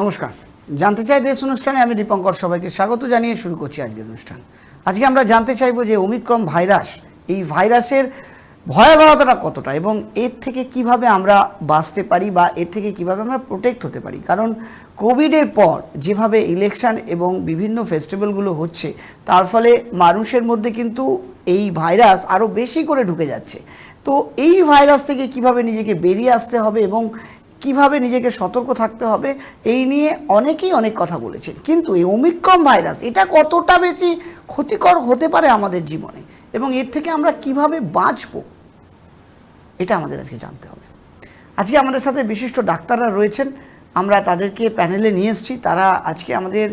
নমস্কার। জানতে চাই দেশ অনুষ্ঠানে আমি দীপঙ্কর সবাইকে স্বাগত জানিয়ে শুরু করছি আজকের অনুষ্ঠান। আজকে আমরা জানতে চাইব যে ওমিক্রন ভাইরাস, এই ভাইরাসের ভয়াবহতাটা কতটা এবং এর থেকে কিভাবে আমরা বাঁচতে পারি বা এর থেকে কিভাবে আমরা প্রোটেক্ট হতে পারি। কারণ কোভিডের পর যেভাবে ইলেকশন এবং বিভিন্ন ফেস্টিভ্যালগুলো হচ্ছে, তার ফলে মানুষের মধ্যে কিন্তু এই ভাইরাস আরও বেশি করে ঢুকে যাচ্ছে। তো এই ভাইরাস থেকে কিভাবে নিজেকে বেরিয়ে আসতে হবে এবং কিভাবে নিজেকে সতর্ক থাকতে হবে, এই নিয়ে অনেকেই অনেক কথা বলেছেন। কিন্তু এই ওমিক্রন ভাইরাস এটা কতটা বেশি ক্ষতিকর হতে পারে আমাদের জীবনে এবং এর থেকে আমরা কিভাবে বাঁচবো, এটা আমাদের আজকে জানতে হবে। আজকে আমাদের সাথে বিশিষ্ট ডাক্তাররা রয়েছেন, আমরা তাদেরকে প্যানেলে নিয়ে এসেছি। তারা আজকে আমাদের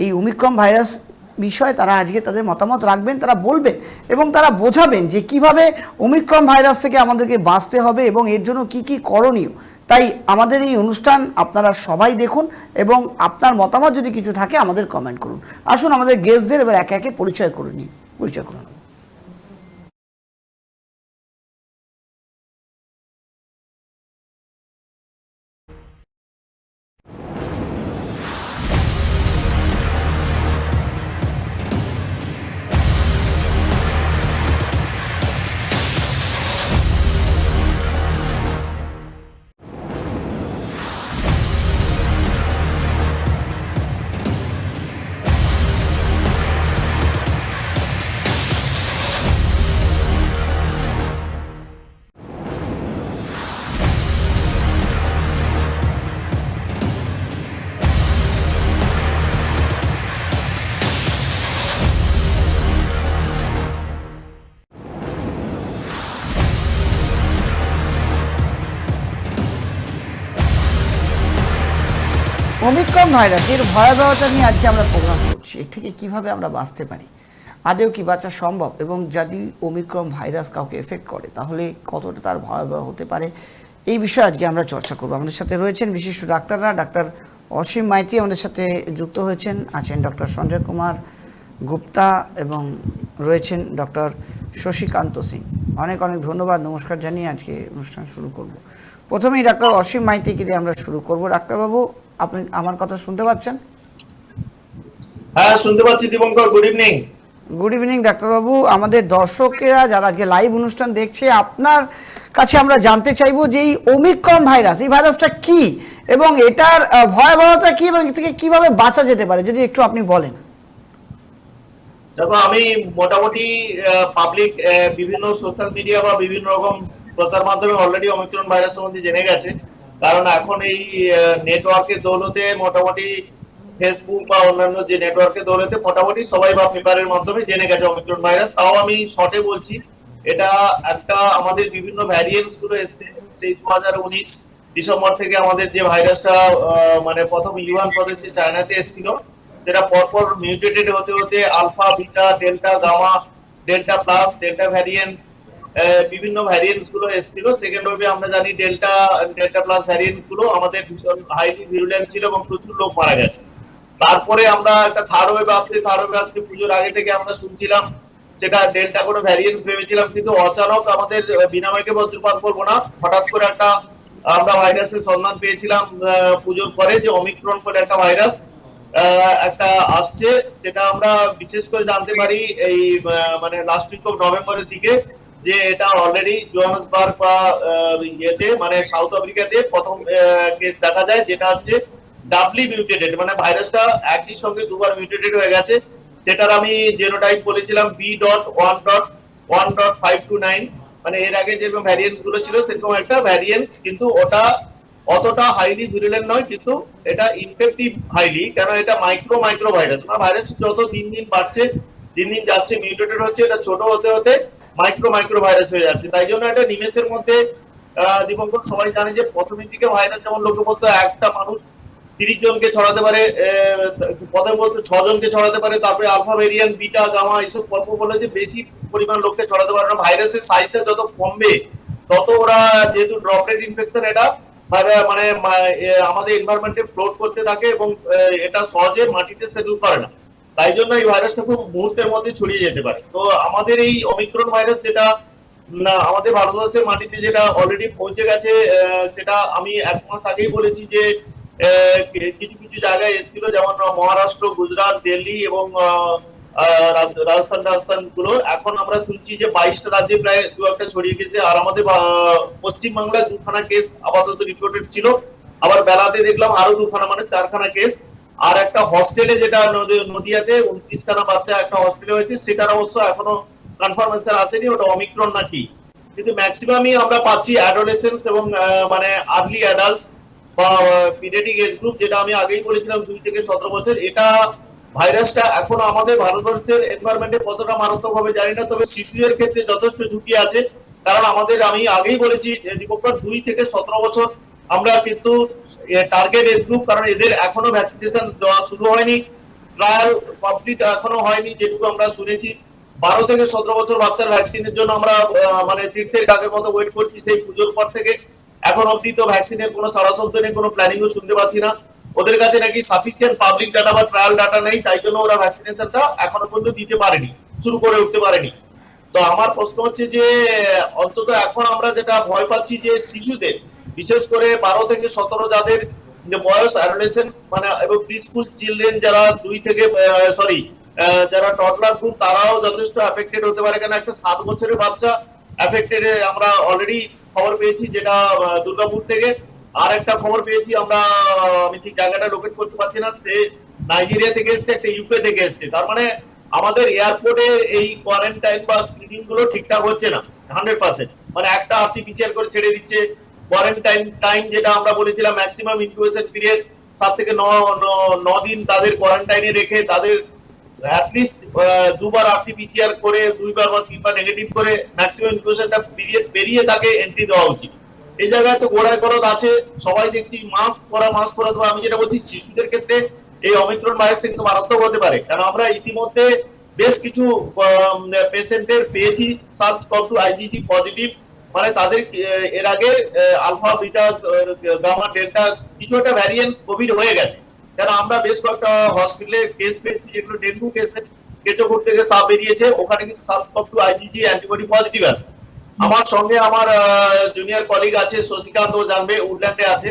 এই ওমিক্রন ভাইরাস বিষয়ে তারা আজকে তাদের মতামত রাখবেন, তারা বলবেন এবং তারা বোঝাবেন যে কিভাবে ওমিক্রন ভাইরাস থেকে আমাদেরকে বাঁচতে হবে এবং এর জন্য কি কি করণীয়। তাই আমাদের এই অনুষ্ঠান আপনারা সবাই দেখুন এবং আপনার মতামত যদি কিছু থাকে আমাদের কমেন্ট করুন। আসুন আমাদের গেস্টদের এবার একে একে পরিচয় করে নিই। পরিচয় করুন। ওমিক্রন ভাইরাস এর ভয়াবহতা নিয়ে আজকে আমরা প্রোগ্রাম করছি। এর থেকে কীভাবে আমরা বাঁচতে পারি, আদেও কি বাঁচা সম্ভব, এবং যদি ওমিক্রন ভাইরাস কাউকে এফেক্ট করে তাহলে কতটা তার ভয়াবহ হতে পারে, এই বিষয়ে আজকে আমরা চর্চা করব। আমাদের সাথে রয়েছেন বিশিষ্ট ডাক্তাররা। ডাক্তার অসীম মাইতি আমাদের সাথে যুক্ত হয়েছেন, আছেন ডক্টর সঞ্জয় কুমার গুপ্তা এবং রয়েছেন ডক্টর শশীকান্ত সিং। অনেক অনেক ধন্যবাদ, নমস্কার জানিয়ে আজকে অনুষ্ঠান শুরু করব। প্রথমেই ডাক্তার অসীম মাইতিকে দিয়ে আমরা শুরু করব। ডাক্তারবাবু, আপনি আমার কথা শুনতে পাচ্ছেন? হ্যাঁ, শুনতে পাচ্ছি Dipankar. Good evening. Good evening ডাক্তারবাবু। আমাদের দর্শকেরা যারা আজকে লাইভ অনুষ্ঠান দেখছে, আপনার কাছে আমরা জানতে চাইবো যে এই ওমিক্রন ভাইরাস, এই ভাইরাসটা কি এবং এটার ভয়াবহতা কি এবং এর থেকে কিভাবে বাঁচা যেতে পারে, যদি একটু আপনি বলেন। দেখো, আমি মোটামুটি পাবলিক বিভিন্ন সোশ্যাল মিডিয়া বা বিভিন্ন রকম প্রচার মাধ্যমে অলরেডি ওমিক্রন ভাইরাস সম্বন্ধে জেনে গেছে। কারণ এখন এই নেটওয়ার্কের দৌলতে মোটামুটি ফেসবুক বা অন্যান্য যে নেটওয়ার্কের দৌলতে মোটামুটি সবাই বা পেপারের মাধ্যমে জেনে গেছে ওমিক্রন ভাইরাস। তাও আমি শর্টে বলছি, এটা একটা আমাদের বিভিন্ন ভ্যারিয়েন্টস গুলো এসছে। সেই 2019 ডিসেম্বর থেকে আমাদের যে ভাইরাসটা মানে প্রথম ইউহান প্রদেশে চায়নাতে এসেছিল, যেটা পরপর মিউটেটেড হতে হতে alpha, beta, delta, gamma, delta plus, delta variant, বিভিন্ন ভ্যারিয়েন্টস গুলো এসেছিল। সেকেন্ড ওয়েভে আমরা জানি ডেল্টা ডেল্টা প্লাস ভ্যারিয়েন্ট গুলো আমাদের ভীষণ হাইলি ভিরুলেন্ট ছিল এবং প্রচুর লোক মারা গেছে। তারপরে আমরা একটা থার্ড ওয়েভ আসছে পুজোর আগে থেকে আমরা শুনছিলাম যেটা ডেল্টা কোনো ভ্যারিয়েন্টস ভেবেছিলাম, কিন্তু অচানক আমাদের বিনাময়কে বজ্রপাত বলবো না, হঠাৎ করে একটা আমরা ভাইরাসের সন্ধান পেয়েছিলাম পুজোর পরে, যে ওমিক্রন বলে একটা ভাইরাস একটা আসছে, যেটা আমরা বিশেষ করে জানতে পারি এই মানে লাস্ট উইক অফ নভেম্বরের দিকে, যে এটা অলরেডি জোহান্সবার্গ বা ইয়েতে মানে সাউথ আফ্রিকাতে প্রথম কেস দেখা যায়, যেটা হচ্ছে ডাবলি মিউটেটেড, মানে ভাইরাসটা একই সঙ্গে দুবার মিউটেটেড হয়ে গেছে। সেটার আমি জেনোটাইপ বলেছিলাম B.1.1.529, মানে এর আগে যেরকম ভ্যারিয়েন্টস গুলো ছিল সেরকম একটা ভ্যারিয়েন্টস, কিন্তু ওটা অতটা হাইলি ভিরুলেন্ট নয়, কিন্তু এটা ইনফেক্টিভ হাইলি, কেন এটা মাইক্রো মাইক্রো ভাইরাস। না, ভাইরাস যত দিন দিন বাড়ছে, দিন দিন যাচ্ছে, মিউটেটেড হচ্ছে, এটা ছোট হতে হতে মাইক্রো মাইক্রো ভাইরাস হয়ে যাচ্ছে। তাই জন্য এটা নিমেষের মধ্যে দীপঙ্কর সবাই জানে যে প্রথমের দিকে ভাইরাস যেমন লোকে বলতো একটা মানুষ 30 জনকে ছড়াতে পারে, প্রথমে বলতো 6 জনকে ছড়াতে পারে, তারপরে আলফা ভেরিয়েন্ট, বিটা, গামা এইসব পর্ব বলে যে বেশি পরিমাণ লোককে ছড়াতে পারে না। ভাইরাসের সাইজটা যত কমবে তত ওরা, যেহেতু ড্রপলেট ইনফেকশন, এটা মানে আমাদের এনভায়রনমেন্টে ফ্লোট করতে থাকে এবং এটা সহজে মাটিতে সেটেল করে না। তাই জন্য এই ভাইরাসটা খুব মুহূর্তের মধ্যে ছড়িয়ে যেতে পারে। তো আমাদের এই ওমিক্রন ভাইরাস যেটা আমাদের ভারতবর্ষের মাটিতে যেটা অলরেডি পৌঁছে গেছে, সেটা আমি 1 মাস আগেই বলেছি যে কিছু কিছু জায়গায় এসেছিল, যেমন মহারাষ্ট্র, গুজরাট, দিল্লি এবং রাজস্থান গুলো। এখন আমরা শুনছি যে 22টা রাজ্যে প্রায় দু একটা ছড়িয়ে গেছে। আর আমাদের পশ্চিমবাংলায় 2খানা কেস আপাতত রিপোর্টেড ছিল, আবার বেলাতে দেখলাম আরো 2খানা, মানে 4খানা কেস। আর একটা হস্টেলে, যেটা নদিয়াতে 29খানা বাচ্চা একটা হস্টেলে হয়েছে, সেটার অবশ্য এখনো কনফার্মেশন আসেনি ওটা অমিক্রন নাকি। কিন্তু ম্যাক্সিমামই আমরা পাচ্ছি অ্যাডোলেসেন্স এবং মানে আর্লি অ্যাডাল্টস বা পিডিয়াট্রিক এজ গ্রুপ, যেটা আমি আগেই বলেছিলাম 2 থেকে 17 বছর। এটা ভাইরাসটা এখনো আমাদের ভারতবর্ষের এনভায়রনমেন্টে কতটা মারাত্মক হবে জানি না, তবে শিশুদের ক্ষেত্রে যথেষ্ট ঝুঁকি আছে। কারণ আমাদের, আমি আগেই বলেছি, দীপঙ্কর 2 থেকে 17 বছর আমরা কিন্তু টার্গেট এজ গ্রুপ, কারণ এদের এখনো ভ্যাকসিনেশন দেওয়া শুরু হয়নি, ট্রায়াল কমপ্লিট এখনো হয়নি যেটুকু আমরা শুনেছি। 12 থেকে 17 বছর বাচ্চার ভ্যাকসিনের জন্য আমরা মানে তীর্থের কাকের মতো ওয়েট করছি সেই পুজোর পর থেকে। এখন অব্দি তো ভ্যাকসিনের কোনো সারা শব্দ নেই, কোনো প্ল্যানিংও শুনতে পাচ্ছি না। ওদের কাছে নাকি সাফিসিয়েন্ট পাবলিক ডাটা বা ট্রায়াল ডাটা নেই, তাই জন্য ওরা ভ্যাকসিনেশনটা এখনো পর্যন্ত দিতে পারেনি, শুরু করে উঠতে পারেনি। তো আমার প্রশ্ন হচ্ছে যে অন্তত এখন আমরা যেটা ভয় পাচ্ছি যে শিশুদের, বিশেষ করে 12 থেকে 17 যাদের যে বয়স, অ্যাডোলেসেন্ট মানে এবং প্রি স্কুল চিলড্রেন, যারা 2 থেকে যারা টডলার গ্রুপ, তারাও যথেষ্ট এফেক্টেড হতে পারে। কেন একটা 7 বছরের বাচ্চা এফেক্টেড, আমরা অলরেডি খবর পেয়েছি, যেটা দুর্গাপুর থেকে। আর একটা খবর পেয়েছি আমরা, আমি ঠিক জায়গাটা লোকেট করতে পারছি না, সে নাইজেরিয়া থেকে এসছে, একটা ইউকে থেকে এসছে। তার মানে আমাদের এয়ারপোর্টে এই কোয়ারেন্টাইন বা স্ক্রিনিং গুলো ঠিকঠাক হচ্ছে না 100%। মানে একটা আর্টিফিশিয়াল করে ছেড়ে দিচ্ছে। কোয়ারেন্টাইন টাইম, যেটা আমরা বলেছিলাম ম্যাক্সিমাম ইনকিউবেশন পিরিয়ড 7 থেকে 9 দিন তাদের কোয়ারেন্টাইনে রেখে, তাদের অ্যাটলিস্ট 2বার আরটিপিসিআর করে, 2বার বা 3বার নেগেটিভ করে ম্যাক্সিমাম ইনকিউবেশনটা পিরিয়ড পেরিয়ে তাকে এন্ট্রি দেওয়া উচিত। এই জায়গায় তো গোড়ায় খরচ আছে, সবাই দেখছি মাস্ক পরা। তো আমি যেটা বলছি, শিশুদের ক্ষেত্রে এই অমিক্রন ভাইরাসটা কিন্তু মারাত্মক হতে পারে। কারণ আমরা ইতিমধ্যে বেশ কিছু পেশেন্টের পেয়েছি সার্চ কভ আইজিজি পজিটিভ, মানে তাদের এর আগে আলফা, বিটা, গামা, ডেল্টা কিছু একটা ভ্যারিয়েন্ট কোভিড হয়ে গেছে। কেন আমরা বেশ কয়েকটা হসপিটালে কেস পেয়েছি, যেগুলো ডেঙ্গু কেচপুর থেকে সাপ বেরিয়েছে, ওখানে কিন্তু search gov IgG antibody positive আছে। আমার সঙ্গে আমার জুনিয়র কলিগ আছে শশীকান্ত, ও জানবে, উডল্যান্ডে আছে।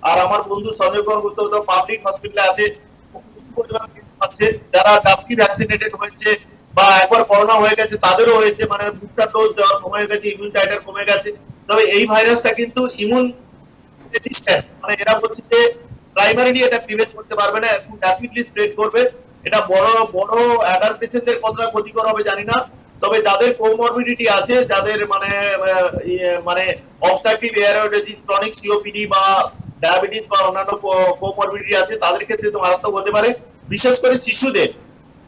আর আমার বন্ধু সঞ্জয় কুমার গুপ্ত পাবলিক হসপিটালে আছে। আছে যারা ডাবকি ভ্যাকসিনেটেড হয়েছে বা একবার করোনা হয়ে গেছে, তাদেরও হয়েছে, মানে বুস্টার ডোজ দেওয়ার সময় হয়ে গেছে, ইমিউন টাইটার কমে গেছে। তবে এই ভাইরাসটা কিন্তু ইমিউন রেজিস্ট্যান্ট, মানে এরা বলছে যে প্রাইমারিলি এটা প্রিভেন্ট করতে পারবে না, এখন র্যাপিডলি স্প্রেড করবে। এটা বড় বড় অ্যাডাল্ট পেশেন্টদের কতটা ক্ষতিকর হবে জানি না, তবে যাদের কোমরবিডিটি আছে, যাদের মানে obstructive airway disease, chronic COPD বা ডায়াবেটিস বা অন্যান্য কোমরবিডিটি আছে, তাদের ক্ষেত্রে তো মারাত্মক হতে পারে। বিশেষ করে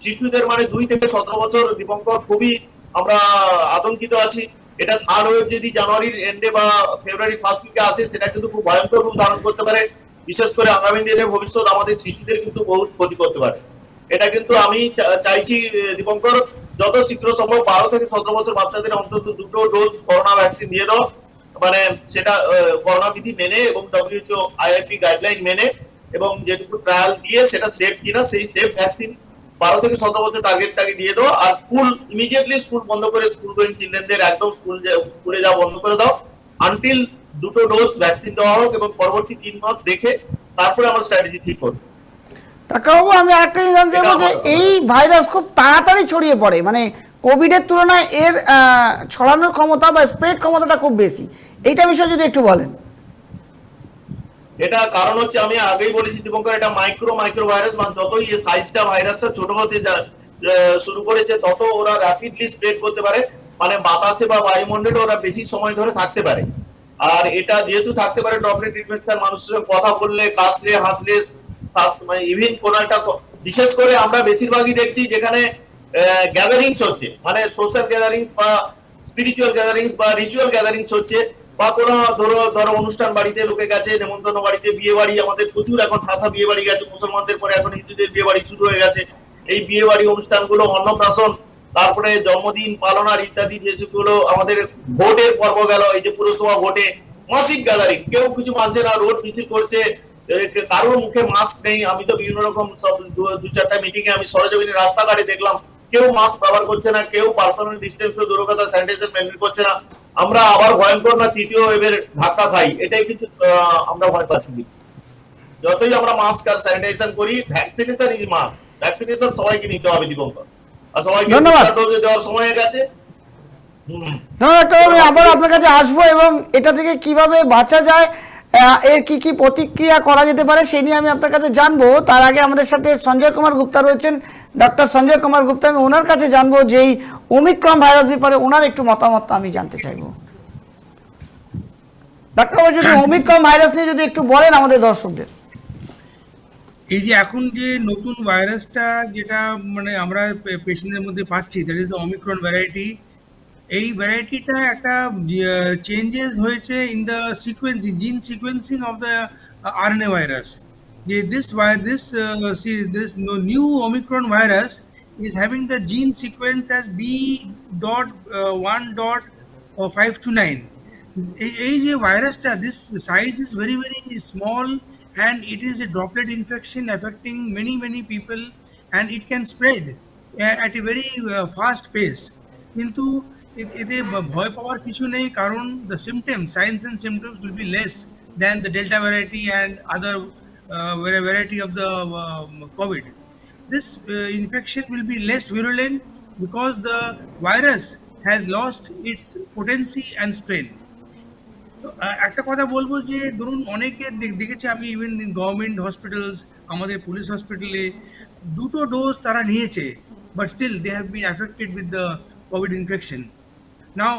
শিশুদের মানে 2 থেকে 17 বছর, দীপঙ্কর, খুবই আমরা আতঙ্কিত আছি। এটা থার্ড ওয়েভ যদি জানুয়ারির এন্ডে বা ফেব্রুয়ারি ফার্স্ট উইকে আসে, সেটা কিন্তু খুব ভয়ঙ্কর রূপ ধারণ করতে পারে। বিশেষ করে আগামী দিনের ভবিষ্যৎ আমাদের শিশুদের কিন্তু বহু ক্ষতি করতে পারে। এটা কিন্তু আমি চাইছি দীপঙ্কর, যত শীঘ্র সম্ভব 12 থেকে 17 বছর বাচ্চাদের অন্তত 2টো ডোজ করোনা ভ্যাকসিন দিয়ে দাও, মানে সেটা করোনা বিধি মেনে এবং ডব্লিউএইচও আইআইপি গাইডলাইন মেনে, এবং যেটুকু ট্রায়াল দিয়ে সেটা সেফ কিনা, সেই সেফ ভ্যাকসিন 12 থেকে 17 বছর টার্গেটটাকে দিয়ে দাও। আর স্কুল ইমিডিয়েটলি স্কুল বন্ধ করে, স্কুল গোয়িং চিলড্রেনদের একদম স্কুলে যাওয়া বন্ধ করে দাও, আনটিল 2টো ডোজ ভ্যাকসিন দেওয়া হোক, এবং পরবর্তী 3 মাস দেখে তারপরে আমার স্ট্র্যাটেজি ঠিক করব। কাকাবাবু, আমি একটা জিনিস জানতে চাইবো যে এই ভাইরাস খুব তাড়াতাড়ি ছড়িয়ে পড়ে, মানে কোভিডের তুলনায় এর ছড়ানোর ক্ষমতা বা স্প্রেড ক্ষমতাটা খুব বেশি, এইটা বিষয়ে যদি একটু বলেন। এটা কারণ হচ্ছে, আমি আগেই বলেছি দীপঙ্কর, এটা মাইক্রো ভাইরাস, মানে যতই সাইজটা ভাইরাসটা ছোট হতে শুরু করেছে, তত ওরা র্যাপিডলি স্প্রেড করতে পারে। মানে বাতাসে বা বায়ুমণ্ডলে ওরা বেশি সময় ধরে থাকতে পারে। আর এটা যেহেতু থাকতে পারে, ড্রপলেট ইনফেকশন, মানুষের সঙ্গে কথা বললে, কাশলে, হাতলে, মানে ইভিন কোন একটা, বিশেষ করে আমরা বেশিরভাগই দেখছি যেখানে গ্যাদারিংস হচ্ছে, মানে সোশ্যাল গ্যাদারিংস বা স্পিরিচুয়াল গ্যাদারিংস বা রিচুয়াল গ্যাদারিংস হচ্ছে, বা কোনো ধরো অনুষ্ঠান বাড়িতে লোকে গেছে, নেমন্তন্ন বাড়িতে, বিয়ে বাড়ি, আমাদের প্রচুর এখন ঠাসা বিয়ে বাড়ি গেছে, মুসলমানদের পরে এখন হিন্দুদের বিয়ে বাড়ি শুরু হয়ে গেছে। এই বিয়ে বাড়ি অনুষ্ঠানগুলো, অন্নপ্রাশন, তারপরে জন্মদিন পালন আর ইত্যাদি যেগুলো, আমাদের ভোটের পর্ব গেল, এই যে পুরসভা ভোটে মাসিক গ্যাদারিং, কেউ কিছু মানছে না, রোড মিছিল করছে, কারোর মুখে মাস্ক নেই। আমি তো বিভিন্ন রকম সব 2-4টা মিটিং এ আমি সরজমিনে রাস্তাঘাটে দেখলাম, কেউ মাস্ক ব্যবহার করছে না, কেউ পার্সোনাল ডিস্টেন্স দূরতা, স্যানিটাইজার মেনটেন করছে না। আমরা আবার ভয়ঙ্কর না তৃতীয় ওয়েভের ধাক্কা খাই, এটাই কিন্তু আমরা ভয় পাচ্ছি। যতই আমরা মাস্ক আর স্যানিটাইজেশন করি, ভ্যাকসিনেশন ইজ মাস্ট। ভ্যাকসিনেশন সবাইকে নিতে হবে দীপঙ্কর, আর সবাইকে ধন্যবাদ। বুস্টার ডোজ দেওয়ার সময় হয়ে গেছে। ধন্যবাদ ডাক্তারবাবু, আমি আবার আপনার কাছে আসবো এবং এটা থেকে কিভাবে বাঁচা যায়, এর কি কি প্রতিক্রিয়া করা যেতে পারে সেই নিয়ে আমি আপনার কাছে জানবো। তার আগে আমাদের সাথে সঞ্জয় কুমার গুপ্তা রয়েছেন, ডক্টর সঞ্জয় কুমার গুপ্তা, আমি ওনার কাছে জানবো যে এই ওমিক্রন ভাইরাস ব্যাপারে ওনার একটু মতামত আমি জানতে চাইবো। ডাক্তারবাবু, যদি ওমিক্রন ভাইরাস নিয়ে যদি একটু বলেন আমাদের দর্শকদের। এই যে এখন যে নতুন ভাইরাসটা যেটা মানে আমরা পেশেন্টের মধ্যে পাচ্ছি, দ্যাট ইজ অমিক্রন ভ্যারাইটি। এই ভ্যারাইটিটা একটা চেঞ্জেস হয়েছে ইন দ্য সিকোয়েন্সিং, জিন sequencing of the RNA virus. যে this new Omicron virus is having the gene sequence as B.1.529. এই যে ভাইরাসটা, this size is very very small and it is a droplet infection affecting many people and it can spread at a very fast pace. কিন্তু এতে ভয় পাওয়ার কিছু নেই, কারণ the symptoms, signs and symptoms will be less than the Delta variety and other variety of the COVID. This infection will be less virulent because the virus has lost its potency and strength. তো একটা কথা বলবো যে ধরুন অনেকে দেখেছি আমি, even in government hospitals, আমাদের পুলিশ হসপিটালে দুটো ডোজ তারা নিয়েছে, but still they have been affected with the COVID infection. Now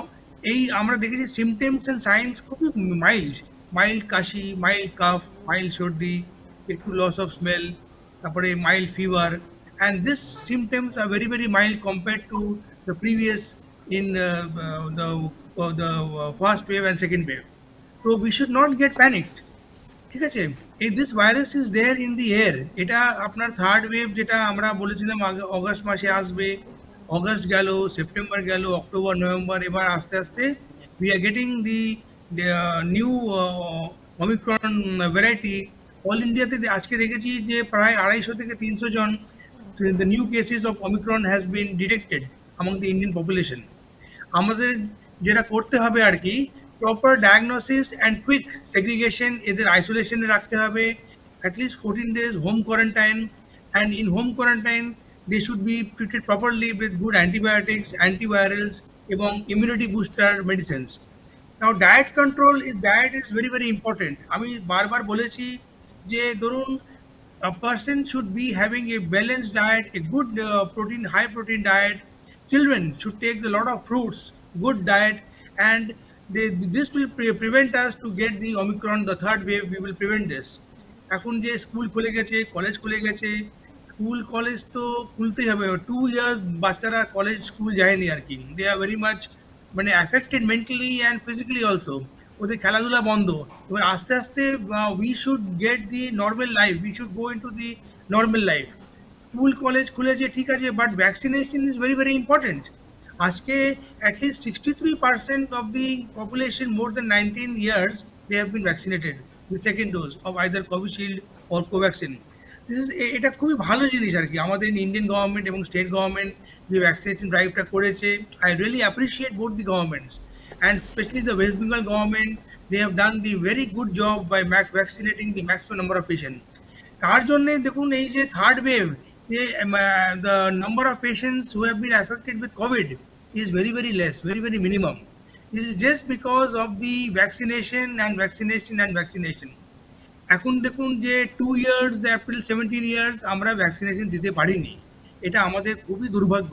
এই আমরা দেখেছি সিমটেমস অ্যান্ড সাইন্স খুবই মাইল্ড, মাইল্ড কাশি, মাইল্ড কাফ, মাইল্ড সর্দি, একটু লস অফ স্মেল, তারপরে mild fever, and this symptoms are very very mild compare to the previous in the first wave and second wave. So we should not get panicked. ঠিক আছে, এই this virus is there in the air. এটা আপনার third wave যেটা আমরা বলেছিলাম August মাসে আসবে, অগস্ট গেল, সেপ্টেম্বর গেল, অক্টোবর, নভেম্বর, এবার আস্তে আস্তে we are getting the new Omicron variety. All ইন্ডিয়াতে আজকে দেখেছি যে প্রায় 250 থেকে 300 জন the new cases of Omicron has been detected among the Indian population. আমাদের যেটা করতে হবে আর কি, proper diagnosis and quick segregation, এদের আইসোলেশনে রাখতে হবে, at least 14 days home quarantine, and in home quarantine they should be treated properly with good antibiotics, antivirals এবং immunity booster medicines. Now diet control diet is very very important. আমি বারবার বলেছি যে ধরুন a person should be having a balanced diet, a good protein, high protein diet. Children should take a lot of fruits, good diet, and this will prevent us to get the Omicron, the third wave. We will prevent this. এখন যে school খুলে গেছে, college খুলে গেছে, school college তো খুলতেই হবে। 2 years বাচ্চারা কলেজ স্কুল যায়নি আর কি, দে আর ভেরি মাচ মানে affected mentally and physically also. ওদের খেলাধুলা বন্ধ। এবার আস্তে আস্তে we should get the normal life, we should go into the normal life. School college খুলেছে ঠিক আছে, but vaccination is very very important. আজকে at least 63% of the population more than 19 years they have been vaccinated the second dose of either Covishield or Covaxin. এটা খুবই ভালো জিনিস আর কি। আমাদের ইন্ডিয়ান গভর্নমেন্ট এবং স্টেট গভর্নমেন্ট যে ভ্যাকসিনেশন ড্রাইভটা করেছে, I really appreciate both the governments, and especially the West Bengal government. They have done the very good job by vaccinating the maximum number of patients. তার জন্যে দেখুন এই যে third wave, the number of patients who have been affected with COVID is very very less, very very minimum. This is just because of the vaccination and vaccination and vaccination. এখন দেখুন যে 2 years April 17 years আমরা vaccination দিতে পারিনি, এটা আমাদের খুবই দুর্ভাগ্য।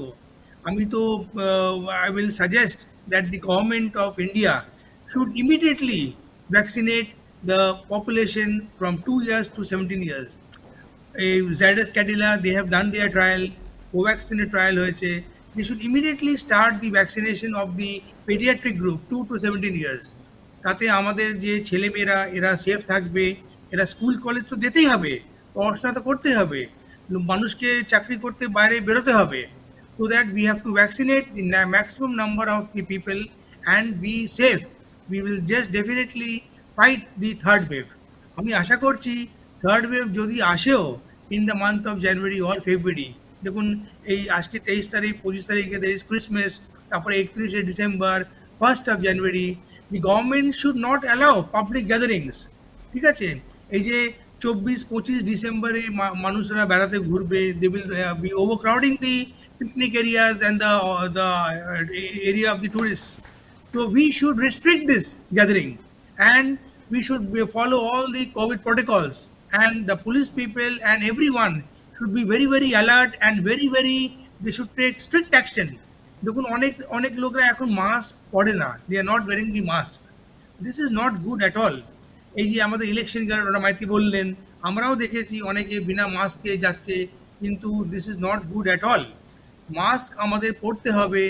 আমি তো I will suggest that the government of India should immediately vaccinate the population from 2 years to 17 years. Zydus Cadila, they have done their trial, Covaxin trial হয়েছে। They should immediately start the vaccination of the pediatric group 2 to 17 years. তাতে আমাদের যে ছেলেমেয়েরা এরা safe থাকবে। এরা school college তো যেতেই হবে, পড়াশোনা তো করতে হবে, মানুষকে চাকরি করতে বাইরে বেরোতে হবে। So that we have to vaccinate the maximum number of the people and be safe. We will just definitely fight the third wave. আমি আশা করছি থার্ড ওয়েভ যদি আসেও in the month of January or February, দেখুন এই আজকে 23 তারিখ, 25 তারিখে there is Christmas, তারপরে 31 December, 1st of January, the government should not allow public gatherings. ঠিক আছে, এই যে 24-25 ডিসেম্বরে মানুষরা বেড়াতে ঘুরবে, they will be overcrowding the picnic areas and the area of the tourists. So we should restrict this gathering, and we should follow all the COVID protocols, and the police people and everyone should be very very alert and very they should take strict action. দেখুন অনেক অনেক লোকরা এখন mask পরে না, they are not wearing the mask. This is not good at all. এই যে আমাদের ইলেকশন যারা মাইতি বললেন, আমরাও দেখেছি অনেকে বিনা মাস্কে যাচ্ছে, কিন্তু this is not good at all. Mask আমাদের পরতে হবে।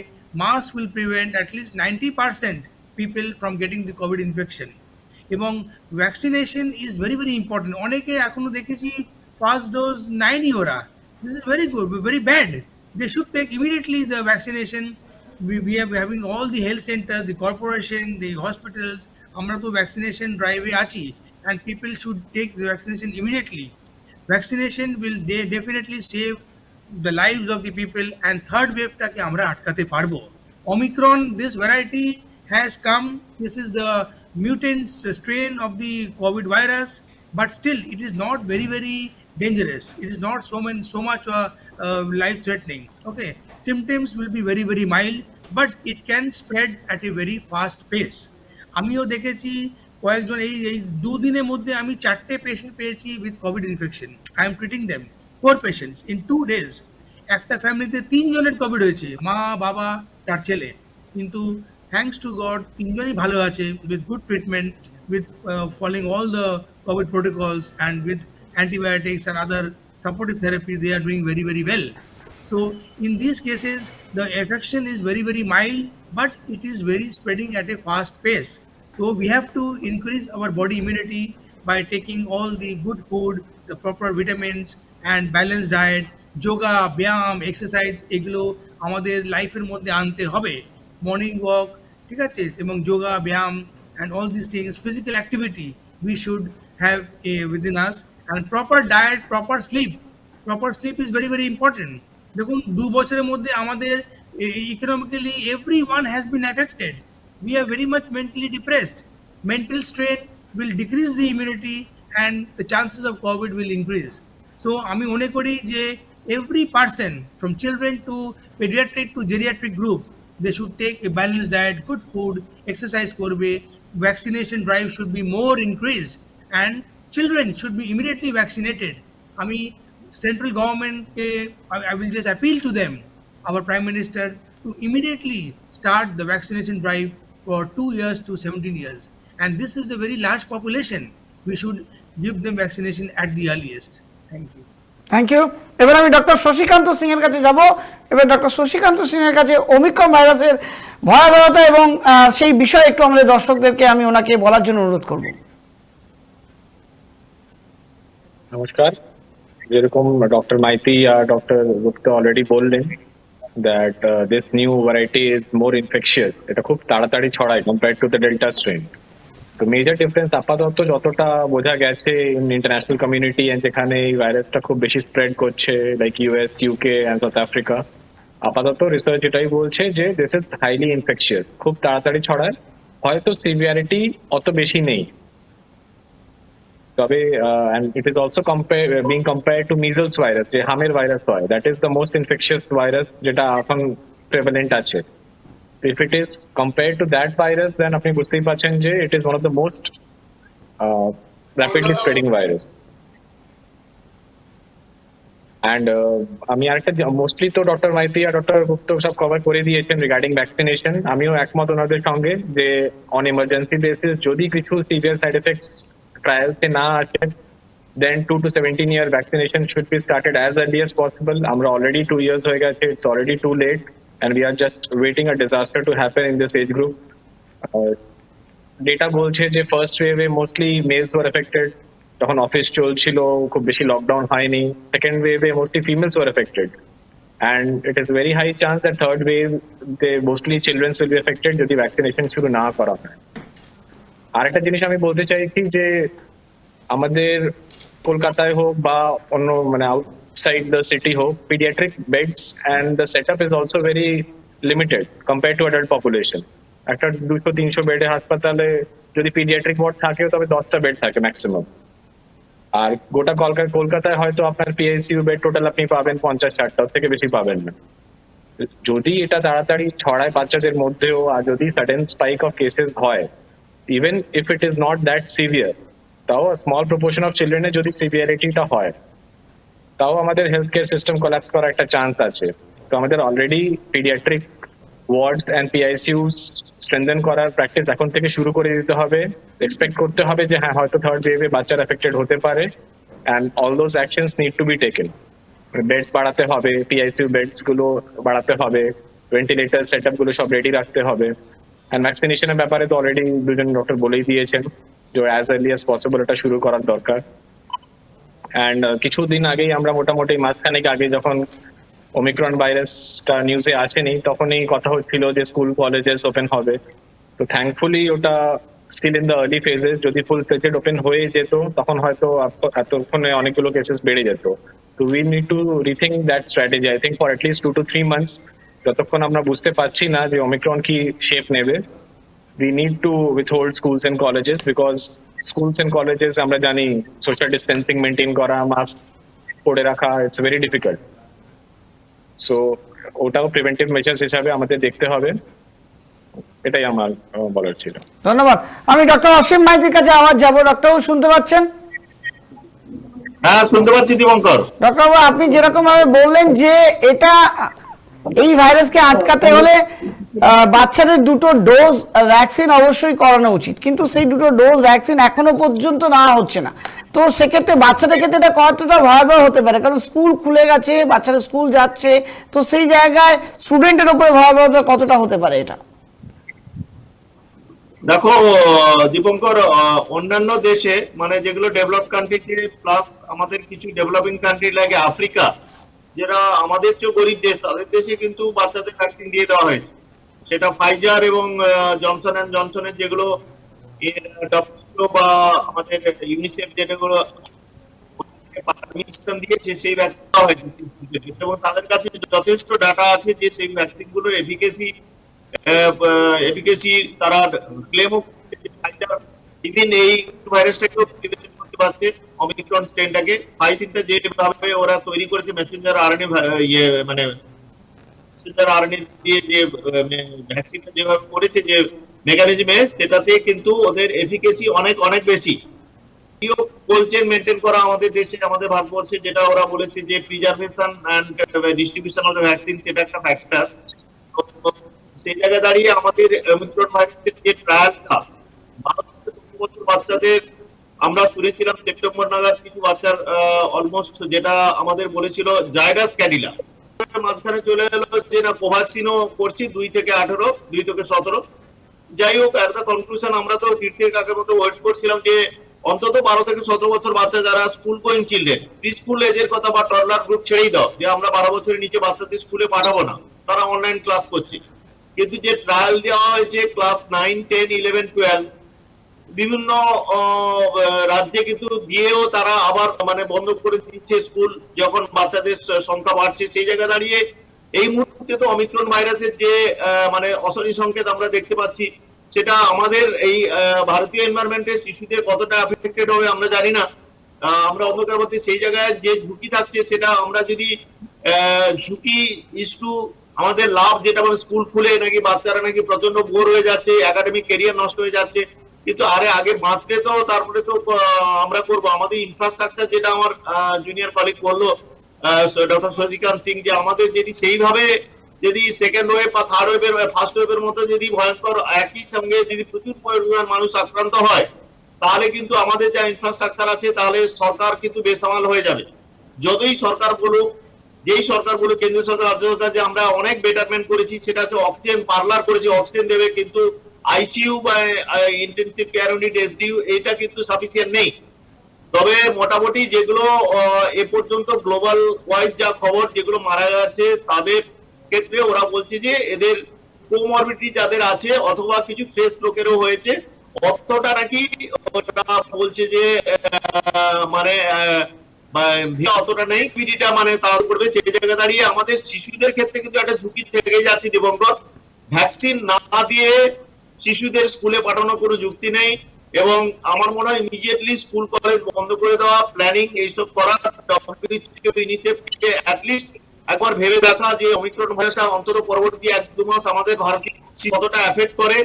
Mask will prevent at least 90% people from getting the COVID infection. এবং vaccination is very very important. অনেকে এখনো দেখেছি ফার্স্ট ডোজ নেয়নি ওরা। This is very good, very bad. They should take immediately the vaccination. we are having all the health centers, the corporation, the hospitals. আমরা তো vaccination ড্রাইভে আছি, and people should take the vaccination immediately. Vaccination will definitely save the lives of the people, and third wave টাকে আমরা আটকাতে পারবো। Omicron, this variety has come. This is the mutant strain of the COVID virus, but still it is not very very dangerous. It is not so much life threatening. Okay, symptoms will be very very mild, but it can spread at a very fast pace. আমিও দেখেছি কয়েকজন এই দুদিনের মধ্যে আমি 4টে patient পেয়েছি with covid infection. I am treating them 4 patients in 2 days। একটা ফ্যামিলিতে 3 জনের কোভিড হয়েছে, মা বাবা তার ছেলে, কিন্তু থ্যাঙ্কস টু গড 3 জনই ভালো আছে with good treatment, with following all the Covid protocols and with antibiotics and other supportive therapy. They are doing very very well. So in these cases the infection is very very mild, but it is very spreading at a fast pace. So we have to increase our body immunity by taking all the good food, the proper vitamins and balanced diet, yoga, ব্যায়াম, exercise, এগুলো আমাদের লাইফের মধ্যে আনতে হবে। Morning walk, ঠিক আছে, এবং যোগা, ব্যায়াম and all these things, physical activity we should have within us, and proper diet, proper sleep. Proper sleep is very very important. দেখুন 2 বছরের মধ্যে আমাদের economically everyone has been affected. We are very much mentally depressed. Mental strain will decrease the immunity and the chances of COVID will increase. So আমি মনে করি যে every person from children to pediatric to geriatric group, they should take a balanced diet, good food, exercise করবে, vaccination drive should be more increased, and children should be immediately vaccinated. আমি central government I will just appeal to them, our prime minister, to immediately start the vaccination drive for 2 years to 17 years, and this is a very large population. We should give them vaccination at the earliest. Thank you. Thank you. এবার আমি doctor Shashikanta Singh এর কাছে যাব। এবার doctor Shashikanta Singh এর কাছে Omicron ভাইরাসের ভয়াবহতা এবং সেই বিষয়ে একটু আমাদের দর্শকদেরকে আমি ওনাকে বলার জন্য অনুরোধ করব। নমস্কার। যেরকম ডক্টর মাইতি আর ডক্টর গুপ্তা অলরেডি বললেন that this new variety is more infectious, এটা খুব তাড়াতাড়ি ছড়ায় compared to the delta strain. তো মেজর ডিফারেন্স আপাতত যতটা বোঝা গেছে ইন ইন্টারন্যাশনাল কমিউনিটি, যেখানে এই ভাইরাসটা খুব বেশি স্প্রেড করছে like US, UK and South Africa, আপাতত রিসার্চ এটাই বলছে যে দিস ইজ হাইলি ইনফেকশিয়াস, খুব তাড়াতাড়ি ছড়ায়, হয়তো সিভিয়ারিটি অত বেশি নেই, তবে and it is also being compared to measles virus, যে হামের ভাইরাস হয়, that is the most infectious virus যেটা এখন prevalent আছে। If it is compared to that virus, then আপনি বুঝতেই পারছেন যে it is one of the most rapidly spreading virus. And আমি আরেকটা, মোস্টলি তো ডক্টর মাইতি আর ডক্টর গুপ্ত সব কভার করে দিয়েছেন রিগার্ডিং ভ্যাকসিনেশন। আমিও একমত ওনাদের সঙ্গে যে অন এমার্জেন্সি বেসিস যদি কিছু সিভিয়ার সাইড এফেক্টস ট্রায়ালসে না আসে, then 2 to 17 year vaccination should be started as early as possible. আমরা already 2 years হয়ে গেছে, it's already too late, and we are just waiting a disaster to happen in this age group. Data বলছে যে first ওয়েভে mostly males were affected, তখন office চলছিল, খুব বেশি লকডাউন হয়নি। সেকেন্ড ওয়েভে mostly females were affected, and it is very high chance that third wave they mostly children will be affected যদি ভ্যাকসিনেশন শুরু না করা হয়। আরেকটা জিনিস আমি বলতে চাইছি যে আমাদের কলকাতায় হোক বা অন্য মানে আউটসাইড দ্য সিটি হোক, paediatric beds and the setup is also very limited compare to adult population. একটা 200-300 বেডের হাসপাতালে যদি পিডিয়াট্রিক ওয়ার্ড থাকে তবে 10টা বেড থাকে ম্যাক্সিমাম। আর গোটা কলকাতায় হয়তো আপনার পিআইসিইউ বেড টোটাল আপনি পাবেন 50-60টার থেকে বেশি পাবেন না। যদি এটা তাড়াতাড়ি ছড়ায় বাচ্চাদের মধ্যেও, আর যদি সাডেন স্পাইক অফ কেসেস হয়, even if it is not that severe, তাও স্মল প্রপোর্শন অফ চিলড্রেনের যদি সিভিয়ারিটিটা হয়, তাও আমাদের হেলথ কেয়ার সিস্টেম কোল্যাপস করার একটা চান্স আছে। তো আমাদের অলরেডি পিডিয়াট্রিক ওয়ার্ডস অ্যান্ড পিআইসিইউস স্ট্রেনথেন করার প্র্যাকটিস এখন থেকে শুরু করে দিতে হবে। এক্সপেক্ট করতে হবে যে হ্যাঁ, হয়তো থার্ড ওয়েভে বাচ্চারা এফেক্টেড হতে পারে, and all those actions need to be taken. Beds বাড়াতে হবে, পিআইসিইউ বেডস গুলো বাড়াতে হবে, ভেন্টিলেটর সেটআপ গুলো সব রেডি রাখতে হবে। অ্যান্ড ভ্যাকসিনেশনের ব্যাপারে তো অলরেডি দুজন ডক্টর বলেই দিয়েছেন যে অ্যাজ আর্লি অ্যাজ পসিবল এটা শুরু করার দরকার। অ্যান্ড কিছুদিন আগেই আমরা মোটামুটি মাঝখানেক আগে যখন ওমিক্রন ভাইরাসটা নিউজে আসেনি, তখনই কথা হচ্ছিল যে স্কুল কলেজেস ওপেন হবে। তো থ্যাঙ্কফুলি ওটা still in the early phases. যদি ফুল ফ্লেজেড ওপেন হয়ে যেত তখন হয়তো এতক্ষণে অনেকগুলো কেসেস বেড়ে যেত। তো we need to rethink that strategy, I think for at least 2 to 3 months, যতক্ষণ আমরা বুঝতে পারছি না যে ওমিক্রন কি শেপ নেবে। We need to withhold schools and colleges because schools and colleges আমরা জানি social distancing maintain করা, মাস্ক পরে রাখা, it's very difficult. So ওটাও প্রিভেন্টিভ মেজার্স হিসাবে আমাদের দেখতে হবে। এটাই আমার বলার ছিল। ধন্যবাদ। আমি ডক্টর অসীম মাইতির কাছে আবার যাবো। ডক্টরবাবু শুনতে পাচ্ছেন? হ্যাঁ, শুনতে পাচ্ছি দীপঙ্কর। ডক্টরবাবু, আপনি যেরকম ভাবে বললেন যে এটা এই ভাইরাসকে আটকাতে হলে বাচ্চাদের 2টো ডোজ ভ্যাকসিন অবশ্যই করানো উচিত, কিন্তু সেই 2টো ডোজ ভ্যাকসিন এখনো পর্যন্ত নেওয়া হচ্ছে না। তো সেক্ষেত্রে বাচ্চাদের ক্ষেত্রে এটা কতটা ভয়াবহ হতে পারে? কারণ স্কুল খুলে গেছে, বাচ্চারা স্কুল যাচ্ছে, তো সেই জায়গায় স্টুডেন্টের উপরে ভয়াবহতা কতটা হতে পারে এটা? দেখো দীপঙ্কর, অন্যান্য দেশে মানে যেগুলো ডেভেলপ কান্ট্রিতে প্লাস আমাদের কিছু ডেভেলপিং কান্ট্রি লাগে আফ্রিকা, যারা আমাদের চেয়ে গরিব দেশ, তাদের দেশে কিন্তু বাচ্চাদের ভ্যাকসিন দিয়ে দেওয়া হয়েছে। সেটা ফাইজার এবং জনসন অ্যান্ড জনসনের যেগুলো WHO বা আমাদের ইউনিসেফ যেগুলো পারমিশন দিয়েছে সেই ভ্যাকসিন দেওয়া হয়েছে, এবং তাদের কাছে যথেষ্ট ডাটা আছে যে সেই ভ্যাকসিন গুলোর এফিকেসি তারা ক্লেমও ইভিন এই ভাইরাসটাকেও করতে পারছে, ওমিক্রন স্ট্রেনটাকে। ফাইজিনটা যেভাবে ওরা তৈরি করেছে মেসেঞ্জার আরএনএ মানে মেসেঞ্জার আরএনএ দিয়ে যে ভ্যাকসিনটা যেভাবে করেছে যে মেকানিজমে, সেটাতে কিন্তু ওদের এফিকেসি অনেক অনেক বেশি। বলছেন মেনটেন করা আমাদের দেশে, আমাদের ভারতবর্ষে, যেটা ওরা বলেছে যে preservation and distribution of the vaccine, সেটা একটা ফ্যাক্টর। সেই জায়গায় দাঁড়িয়ে আমাদের ওমিক্রন ভাইরাসের যে ট্রায়ালটা 12 বছর বাচ্চাদের আমরা শুনেছিলাম সেপ্টেম্বর নাগাদ কিছু বাচ্চার অলমোস্ট, যেটা আমাদের বলেছিল জাইরাস ক্যাডিলা, মাঝখানে চলে এলো যে না কোভ্যাক্সিনও করছি 2 থেকে 18, 2 থেকে 17। যাই হোক, এট দ্য কনক্লুশন আমরা তো তীর্থের কাকের মতো ওয়েট করছিলাম যে অন্তত 12 থেকে 17 বছর বাচ্চা যারা স্কুল গোয়িং চিলড্রেন, স্কুল এজের কথা বা টডলার গ্রুপ ছেড়েই দাও, যে আমরা 12 বছরের নিচে বাচ্চাদের স্কুলে পাঠাবো না, তারা অনলাইন ক্লাস করছে। কিন্তু যে ট্রায়াল দেওয়া হয়েছে ক্লাস 9, 10, 11, 12 বিভিন্ন রাজ্যে কিন্তু দিয়েও তারা আবার মানে বন্ধ করে দিচ্ছে স্কুল, যখন বাচ্চাদের সংখ্যা বাড়ছে। সেই জায়গায় দাঁড়িয়ে এই মুহূর্তে তো অমিক্রন ভাইরাসের যে মানে অশনি সংকেত আমরা দেখতে পাচ্ছি, সেটা আমাদের এই ভারতীয় এনভায়রনমেন্টের শিশুদের কতটা এফেক্টেড হবে আমরা জানি না। আমরা অন্ধকার মধ্যে সেই জায়গায় যে ঝুঁকি থাকছে, সেটা আমরা যদি ঝুঁকি ইস্যু আমাদের লাভ, যেটা মানে স্কুল খুলে নাকি বাচ্চারা নাকি প্রচন্ড বোর হয়ে যাচ্ছে, একাডেমিক ক্যারিয়ার নষ্ট হয়ে যাচ্ছে, কিন্তু আগে বাঁচলে তো তারপরে তো আমরা করবো। আমাদের ইনফ্রাস্ট্রাকচার, যেটা আমার জুনিয়র কলিগ বললো ডক্টর সজিকান্ত সিং, যে আমাদের যদি সেইভাবে যদি সেকেন্ড ওয়েভ বা থার্ড ওয়েভের ফার্স্ট ওয়েভের মতো যদি ভয়ঙ্কর একই সঙ্গে যদি প্রচুর পরিমাণ মানুষ আক্রান্ত হয়, তাহলে কিন্তু আমাদের যা ইনফ্রাস্ট্রাকচার আছে, তাহলে সরকার কিন্তু বেসামাল হয়ে যাবে। যতই সরকার বলুক, যেই সরকার বলুক, কেন্দ্রীয় সরকার, রাজ্য সরকার, যে আমরা অনেক বেটারমেন্ট করেছি, সেটা হচ্ছে অক্সিজেন পার্লার করেছি, অক্সিজেন দেবে, কিন্তু আইসিইউ বা ইন্টেনসিভ কেয়ার ইউনিট, এসডিইউ, এটা কিন্তু সাফিসিয়েন্ট নেই। তবে মোটামুটি যেগুলো এ পর্যন্ত গ্লোবাল ওয়াইজ যা খবর, যেগুলো মারা গেছে তাদের ক্ষেত্রে ওরা বলছে যে এদের কোমরবিডিটি যাদের আছে অথবা কিছু ফ্রেশ লোকেরও হয়েছে, অর্থটা নাকি ওরা বলছে যে মানে অতটা নেই, পিডিটা মানে তার করবে। সেই জায়গায় দাঁড়িয়ে আমাদের শিশুদের ক্ষেত্রে কিন্তু একটা ঝুঁকি থেকে যাচ্ছে দিবঙ্কর। ভ্যাকসিন না দিয়ে শিশুদের স্কুলে পাঠানোর কোনো যুক্তি নেই। এবং আমার মনে হয় ইমিডিয়েটলি স্কুল কলেজ বন্ধ করে দেওয়া, প্ল্যানিং এইসব করা, অ্যাটলিস্ট একবার ভেবে দেখা যে ওমিক্রন ভাইরাসটা অন্তত পরবর্তী 1-2 মাস আমাদের ভারতীয় কতটা এফেক্ট করে,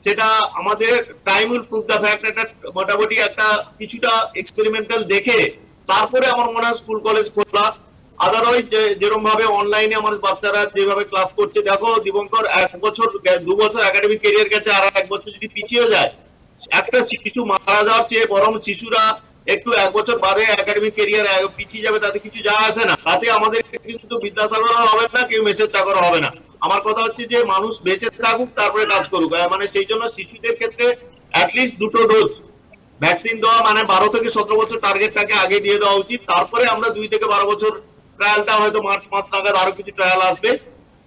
সেটা আমাদের time will prove the fact. এটা মোটামুটি একটা কিছুটা এক্সপেরিমেন্টাল দেখে তারপরে আমার মনে হয় স্কুল কলেজ খোলা। আদারওয়াইজ যেরকম ভাবে অনলাইনে আমার বাচ্চারা যেভাবে ক্লাস করছে, দেখো দীপঙ্কর, 1 বছর 2 বছর একাডেমিক ক্যারিয়ার গেছে, আর 1 বছর যদি পিছিয়ে যায়, একটা শিশু মারা যাওয়ার চেয়ে বরং শিশুরা একটু 1 বছর বাদে একাডেমিক ক্যারিয়ার পিছিয়ে যাবে, তাতে কিছু যায় আসে না। তাতে আমাদের কিন্তু বিদ্যাসাগর হবে না, কেউ মেসেজ চাকর হবে না। আমার কথা হচ্ছে যে মানুষ বেঁচে থাকুক, তারপরে কাজ করুক। মানে সেই জন্য শিশুদের ক্ষেত্রে অ্যাটলিস্ট 2টো ডোজ ভ্যাকসিন দেওয়া, মানে 12 থেকে 17 বছর টার্গেটটাকে আগে দিয়ে দেওয়া উচিত। তারপরে আমরা 2 থেকে 12 বছর ট্রায়ালটা হয়তো মার্চ মাস নাগাদ আরো কিছু ট্রায়াল আসবে,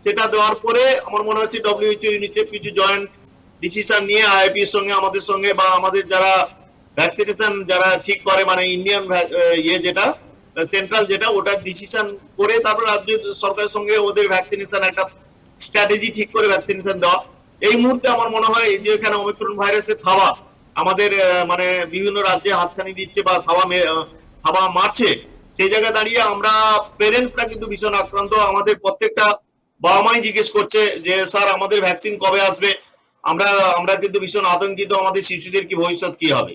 সেটা দেওয়ার পরে আমার মনে হচ্ছে ডব্লিউএইচও, ইউনিসেফ কিছু জয়েন্ট ডিসিশন নিয়ে আইআইপি এর সঙ্গে, আমাদের সঙ্গে, বা আমাদের যারা ভ্যাকসিনেশন যারা ঠিক করে, মানে ইন্ডিয়ান যেটা সেন্ট্রাল যেটা, ওটার ডিসিশন করে তারপর রাজ্য সরকারের সঙ্গে ওদের ভ্যাকসিনেশন একটা স্ট্র্যাটেজি ঠিক করে ভ্যাকসিনেশন দেওয়া। এই মুহূর্তে আমার মনে হয় যে এখানে ওমিক্রন ভাইরাসের থাবা আমাদের মানে বিভিন্ন রাজ্যে হাতছানি দিচ্ছে বা থাবা মারছে, সেই জায়গায় দাঁড়িয়ে আমরা পেরেন্টসরা কিন্তু ভীষণ আক্রান্ত। আমাদের প্রত্যেকটা বাবা মাই জিজ্ঞেস করছে যে স্যার আমাদের ভ্যাকসিন কবে আসবে, আমরা আমরা কিন্তু ভীষণ আতঙ্কিত, আমাদের শিশুদের কি ভবিষ্যৎ কি হবে।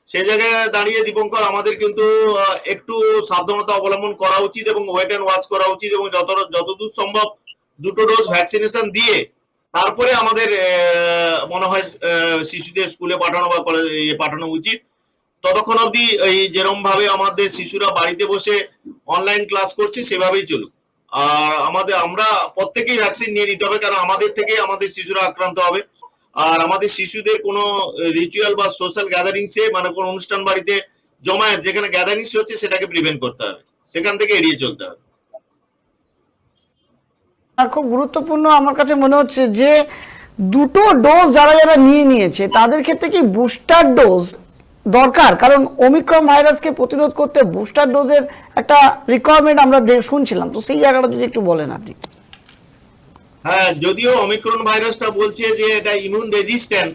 সেই জায়গায় দাঁড়িয়ে দীপঙ্কর আমাদের কিন্তু একটু সাবধানতা অবলম্বন করা উচিত এবং ওয়েট এন্ড ওয়াচ করা উচিত, এবং যতদূর সম্ভব 2টো ডোজ ভ্যাকসিনেশন দিয়ে তারপরে আমাদের মনে হয় শিশুদের স্কুলে পাঠানো বা কলেজে পাঠানো উচিত। ততক্ষণ অবধি এই যেরকম ভাবে আমাদের শিশুরা বাড়িতে বসে অনলাইন ক্লাস করছে সেভাবেই চলুক। আর আমরা প্রত্যেকেই ভ্যাকসিন নিয়ে নিতে হবে, কারণ আমাদের থেকে আমাদের শিশুরা আক্রান্ত হবে। আর আমাদের শিশুদের কোনো রিচুয়াল বা সোশ্যাল গ্যাদারিংসে, মানে কোনো অনুষ্ঠান বাড়িতে জমায়েত যেখানে গ্যাদারিংস হচ্ছে, সেটাকে প্রিভেন্ট করতে হবে, সেখান থেকে এড়িয়ে চলতে হবে। আর খুব গুরুত্বপূর্ণ আমার কাছে মনে হচ্ছে যে 2টো ডোজ যারা যারা নিয়েছে তাদের ক্ষেত্রে কি বুস্টার ডোজ দরকার? কারণ ওমিক্রন ভাইরাসকে প্রতিরোধ করতে বুস্টার ডোজের একটা রিকোয়ারমেন্ট আমরা শুনছিলাম, তো সেই জায়গাটা যদি একটু বলেন আপনি। হ্যাঁ, যদিও ওমিক্রন ভাইরাসটা বলছে যে এটা ইমিউন রেজিস্ট্যান্ট,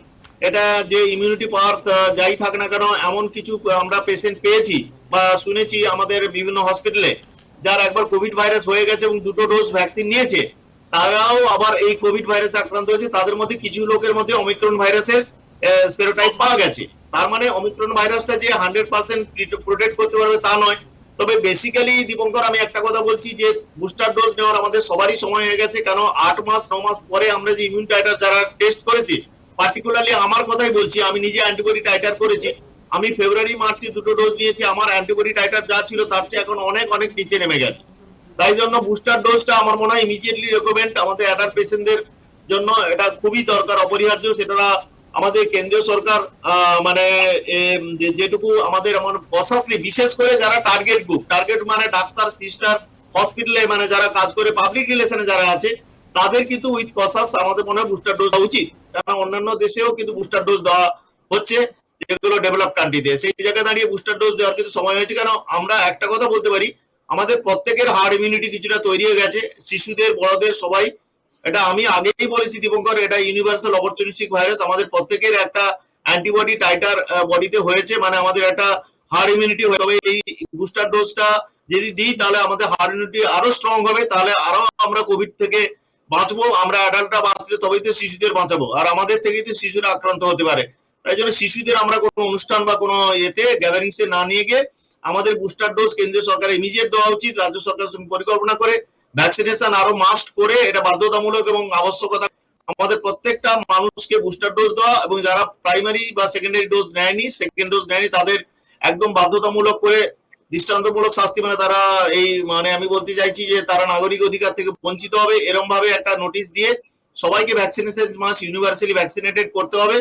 এটা যে ইমিউনিটি পাওয়ার যাই থাক না কেন, এমন কিছু আমরা পেশেন্ট পেয়েছি বা শুনেছি আমাদের বিভিন্ন হসপিটালে, যার একবার কোভিড ভাইরাস হয়ে গেছে এবং 2টো ডোজ ভ্যাকসিন নিয়েছে, তারাও আবার এই কোভিড ভাইরাসে আক্রান্ত হয়েছে। তাদের মধ্যে কিছু লোকের মধ্যে ওমিক্রন ভাইরাসের সেরোটাইপ পাওয়া গেছে। তার মানে ওমিক্রন ভাইরাসটা যে 100% প্রোটেক্ট করতে পারবে তা নয়। তবে বেসিক্যালি দীপঙ্কর, আমি একটা কথা বলছি যে বুস্টার ডোজ নেওয়ার আমাদের সবারই সময় হয়ে গেছে, কেন 8 মাস 9 মাস পরে আমরা যে ইমিউন টাইটার যারা টেস্ট করেছি, পার্টিকুলারলি আমার কথাই বলছি, আমি নিজে অ্যান্টিবডি টাইটার করেছি। আমি ফেব্রুয়ারি মার্চে 2টো ডোজ নিয়েছি, আমার অ্যান্টিবডি টাইটার যা ছিল তার চেয়ে এখন অনেক অনেক নিচে নেমে গেছে। তাই জন্য বুস্টার ডোজটা আমার মনে হয় ইমিডিয়েটলি রেকমেন্ড আমাদের অ্যাডাল্ট পেশেন্টদের জন্য, এটা খুবই দরকার, অপরিহার্য। সেটা আমাদের কেন্দ্রীয় সরকার মানে যেটুকু আমাদের প্রশাসনিক, বিশেষ করে যারা টার্গেট মানে ডাক্তার, সিস্টার, হসপিটালে মানে যারা কাজ করে, পাবলিক রিলেশনে যারা আছে, তাদের কিন্তু উইথ কসাস আমাদের মনে হয় বুস্টার ডোজ দেওয়া উচিত। কারণ অন্যান্য দেশেও কিন্তু বুস্টার ডোজ দেওয়া হচ্ছে, যেগুলো ডেভেলপ কান্ট্রিতে। সেই জায়গায় দাঁড়িয়ে বুস্টার ডোজ দেওয়ার কিন্তু সময় হয়েছে। কারণ আমরা একটা কথা বলতে পারি, আমাদের প্রত্যেকের হার্ড ইমিউনিটি কিছুটা তৈরি হয়ে গেছে, শিশুদের, বড়দের, সবাই। এটা আমি আগেই বলেছি দীপঙ্কর, এটা ইউনিভার্সাল অপরচুনিস্টিক ভাইরাস। আমাদের প্রত্যেকের একটা অ্যান্টিবডি টাইটার বডিতে হয়েছে, মানে আমাদের একটা হার্ড ইমিউনিটি হয়ে যাবে। এই বুস্টার ডোজটা যদি দিই, তাহলে আমাদের হার্ড ইমিউনিটি আরো স্ট্রং হবে, তাহলে আরো আমরা কোভিড থেকে বাঁচবো। আমরা অ্যাডাল্টরা বাঁচলে তবেই তো শিশুদের বাঁচাবো, আর আমাদের থেকেই তো শিশুরা আক্রান্ত হতে পারে। তাই জন্য শিশুদের আমরা কোনো অনুষ্ঠান বা কোনো ইয়েতে গ্যাদারিংসে না নিয়ে গিয়ে আমাদের বুস্টার ডোজ কেন্দ্রীয় সরকার ইমিডিয়েট দেওয়া উচিত। রাজ্য সরকার পরিকল্পনা করে ভ্যাকসিনেশন আরো মাস্ট করে, এটা বাধ্যতামূলক এবং আবশ্যকতা, আমাদের প্রত্যেকটা মানুষকে বুস্টার ডোজ দেওয়া, এবং যারা প্রাইমারি বা সেকেন্ডারি ডোজ নেয়নি, সেকেন্ড ডোজ নেয়নি, তাদের একদম বাধ্যতামূলক করে দৃষ্টান্তমূলক শাস্তি, মানে তারা এই, মানে আমি বলতে চাইছি যে তারা নাগরিক অধিকার থেকে বঞ্চিত হবে, এরকম ভাবে একটা নোটিশ দিয়ে সবাইকে ভ্যাকসিনেশন মাস্ট ইউনিভার্সালি ভ্যাকসিনেটেড করতে হবে।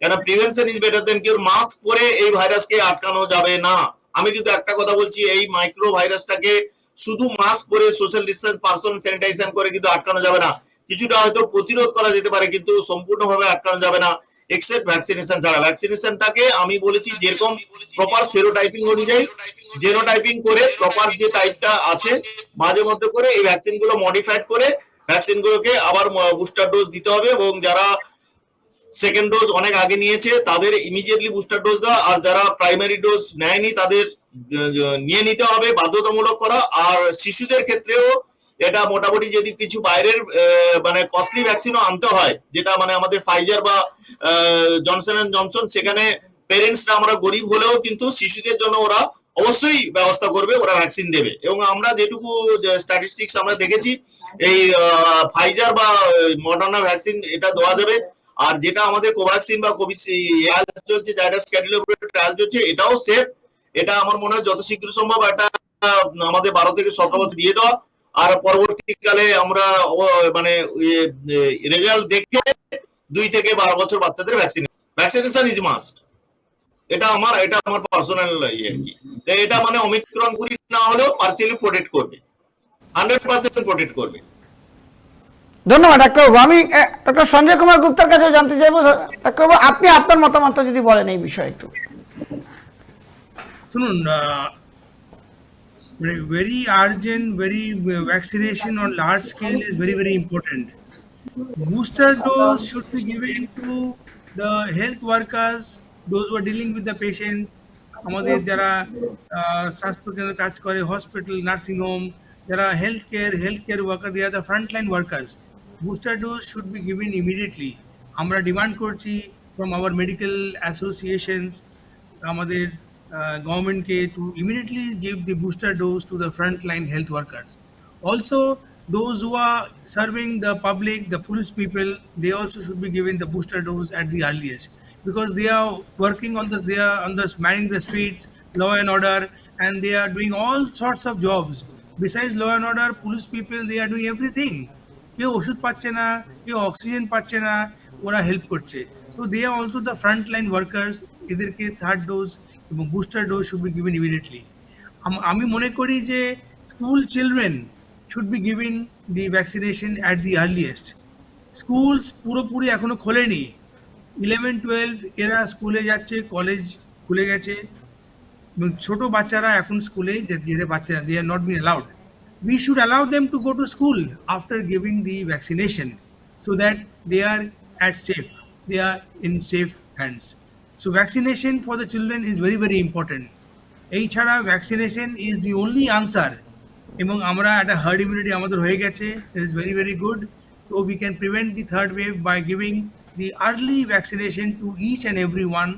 কেন prevention is better than cure. Mask পরে এই ভাইরাসকে আটকানো যাবে না। আমি কিন্তু একটা কথা বলছি, এই মাইক্রো ভাইরাসটাকে শুধু মাস্ক পরে, সোশ্যাল ডিস্টেন্স, পার্সোনাল স্যানিটাইজেশন করে কিন্তু আটকানো যাবে না। কিছুটা হয়তো প্রতিরোধ করা যেতে পারে, কিন্তু সম্পূর্ণভাবে আটকানো যাবে না এক্সেপ্ট ভ্যাকসিনেশন ছাড়া। ভ্যাকসিনেশনটাকে আমি বলেছি যেরকম প্রপার সেরোটাইপিং অনুযায়ী, জেনোটাইপিং করে, প্রপার যে টাইপটা আছে মাঝে মধ্যে করে এই ভ্যাকসিন গুলো মডিফাইড করে ভ্যাকসিন গুলোকে আবার বুস্টার ডোজ দিতে হবে। এবং যারা সেকেন্ড ডোজ অনেক আগে নিয়েছে তাদের ইমিডিয়েটলি বুস্টার ডোজ দেওয়া, আর যারা প্রাইমারি ডোজ নেয়নি তাদের নিয়ে নিতে হবে, বাধ্যতামূলক করা। আর শিশুদের ক্ষেত্রেও এটা মোটামুটি যদি কিছু বাইরের মানে কস্টলি ভ্যাকসিনও আনতে হয়, যেটা মানে আমাদের ফাইজার বা জনসন এন্ড জনসন, সেখানে পেরেন্টসরা আমরা গরিব হলেও কিন্তু শিশুদের জন্য ওরা অবশ্যই ব্যবস্থা করবে, ওরা ভ্যাকসিন দেবে। এবং আমরা যেটুকু স্ট্যাটিস্টিক্স আমরা দেখেছি, এই ফাইজার বা মডার্না ভ্যাকসিন এটা দেওয়া যাবে। আর যেটা আমাদের কোভ্যাক্সিন বা কোভিশিল্ড চলছে, জাইডাস ক্যাডিলার উপরে ট্রায়াল চলছে, এটাও সেফ। এটা আমার মনে হয় যত শীঘ্র সম্ভব এটা আমাদের 12 থেকে 17 বছর দিয়ে দেওয়া, আর পরবর্তীকালে আমরা মানে রেজাল্ট দেখে 2 থেকে 12 বছর বাচ্চাদের ভ্যাকসিনেশন ইজ মাস্ট। এটা আমার পার্সোনাল ইয়ে আর কি। এটা মানে ওমিক্রন কুড়ি না হলেও পার্সিয়ালি প্রোটেক্ট করবে, 100% প্রোটেক্ট করবে। ধন্যবাদ ডাক্তারবাবু। আমি ডক্টর সঞ্জয় কুমার গুপ্তার কাছে জানতে চাইবো, ডাক্তারবাবু আপনি আপনার মতামতটা যদি বলেন এই বিষয়ে একটু। শুনুন, very urgent, very vaccination on large scale is very, very important. Booster dose should be given to the health workers, those who are dealing with the patients. আমাদের যারা স্বাস্থ্য কেন্দ্রে কাজ করে, হসপিটাল, নার্সিং হোম, যারা health care worker, they are the front line workers. Booster dose should be given immediately. আমরা demand করছি from our medical associations, আমাদের গভর্নমেন্টকে to immediately give the booster dose to the front line health workers. Also, those who are serving the public, the police people, they also should be given the booster dose at the earliest, because they are working on this, they are on this manning the streets, law and order, and they are doing all sorts of jobs. Besides law and order, police people, they are doing everything. কেউ ওষুধ পাচ্ছে না, কেউ oxygen পাচ্ছে না, ওরা help করছে। So they are also the front line workers. এদেরকে থার্ড ডোজ এবং booster dose should be given immediately. আমি মনে করি যে school children should be given the vaccination at the earliest. Schools পুরোপুরি এখনো খোলেনি। 11-12 এরা স্কুলে যাচ্ছে, কলেজ খুলে গেছে, এবং ছোট বাচ্চারা এখন স্কুলে যেতে পারছে না, they are not being allowed. We should allow them to go to school after giving the vaccination, so that they are they are in safe hands. So vaccination for the children is very, very important. এই ছাড়া vaccination is the only answer. এবং আমরা একটা hard immunity আমাদের হয়ে গেছে, it is very, very good. So we can prevent the third wave by giving the early vaccination to each and every one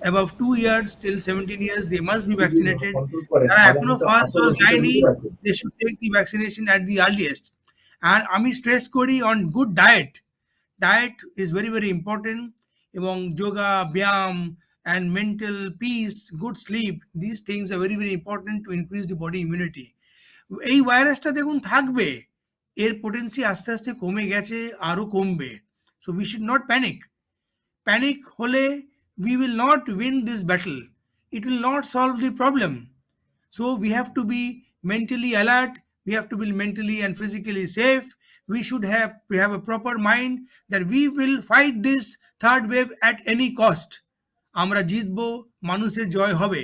above 2 years till 17 years. They must be vaccinated. যারা এখনো first dose নেয়নি, they should take the vaccination at the earliest. And আমি stress করি on good diet. Diet is very, very important. এবং যোগা, ব্যায়াম, and mental peace, good sleep, these things are very, very important to increase the body immunity. এই ভাইরাসটা দেখুন থাকবে, এর potency আস্তে আস্তে কমে গেছে, আরো কমবে। So we should not panic হলে we will not win this battle. It will not solve the problem. So we have to be mentally alert, we have to be mentally and physically safe. We have a proper mind that we will fight this third wave at any cost. আমরা জিতবো, মানুষের জয় হবে।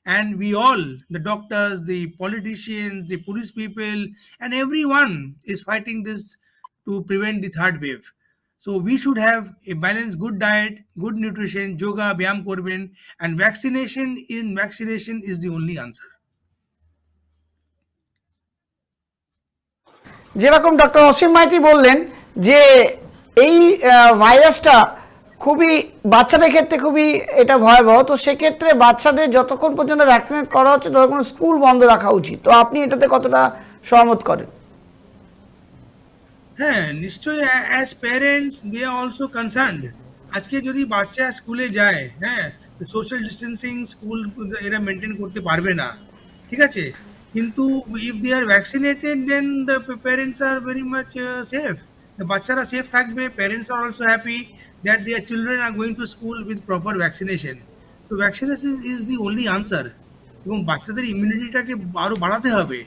And we all, the doctors, the politicians, the police people, and everyone is fighting this to prevent the third wave. So we should have a balanced good diet, good nutrition, yoga, byam korben, and vaccination is the only answer. যেরকম doctor অসীম মাইতি বললেন যে এই ভাইরাসটা খুবই বাচ্চাদের ক্ষেত্রে খুবই এটা ভয়াবহ, তো সেক্ষেত্রে বাচ্চাদের যতক্ষণ পর্যন্ত ভ্যাকসিনেট করা হচ্ছে ততক্ষণ স্কুল বন্ধ রাখা উচিত। তো আপনি এটাতে কতটা সহমত করেন? হ্যাঁ, নিশ্চয়ই। As parents they are also concerned. আজকে যদি বাচ্চা স্কুলে যায়, হ্যাঁ, সোশ্যাল ডিস্টেন্সিং স্কুল এরা মেনটেন করতে পারবে না, ঠিক আছে, কিন্তু if they are vaccinated then the parents are very much safe. বাচ্চারা সেফ থাকবে, parents are also happy that their children are going to school with proper vaccination. So vaccination is the only answer. এবং বাচ্চাদের ইমিউনিটিটাকে আরো বাড়াতে হবে।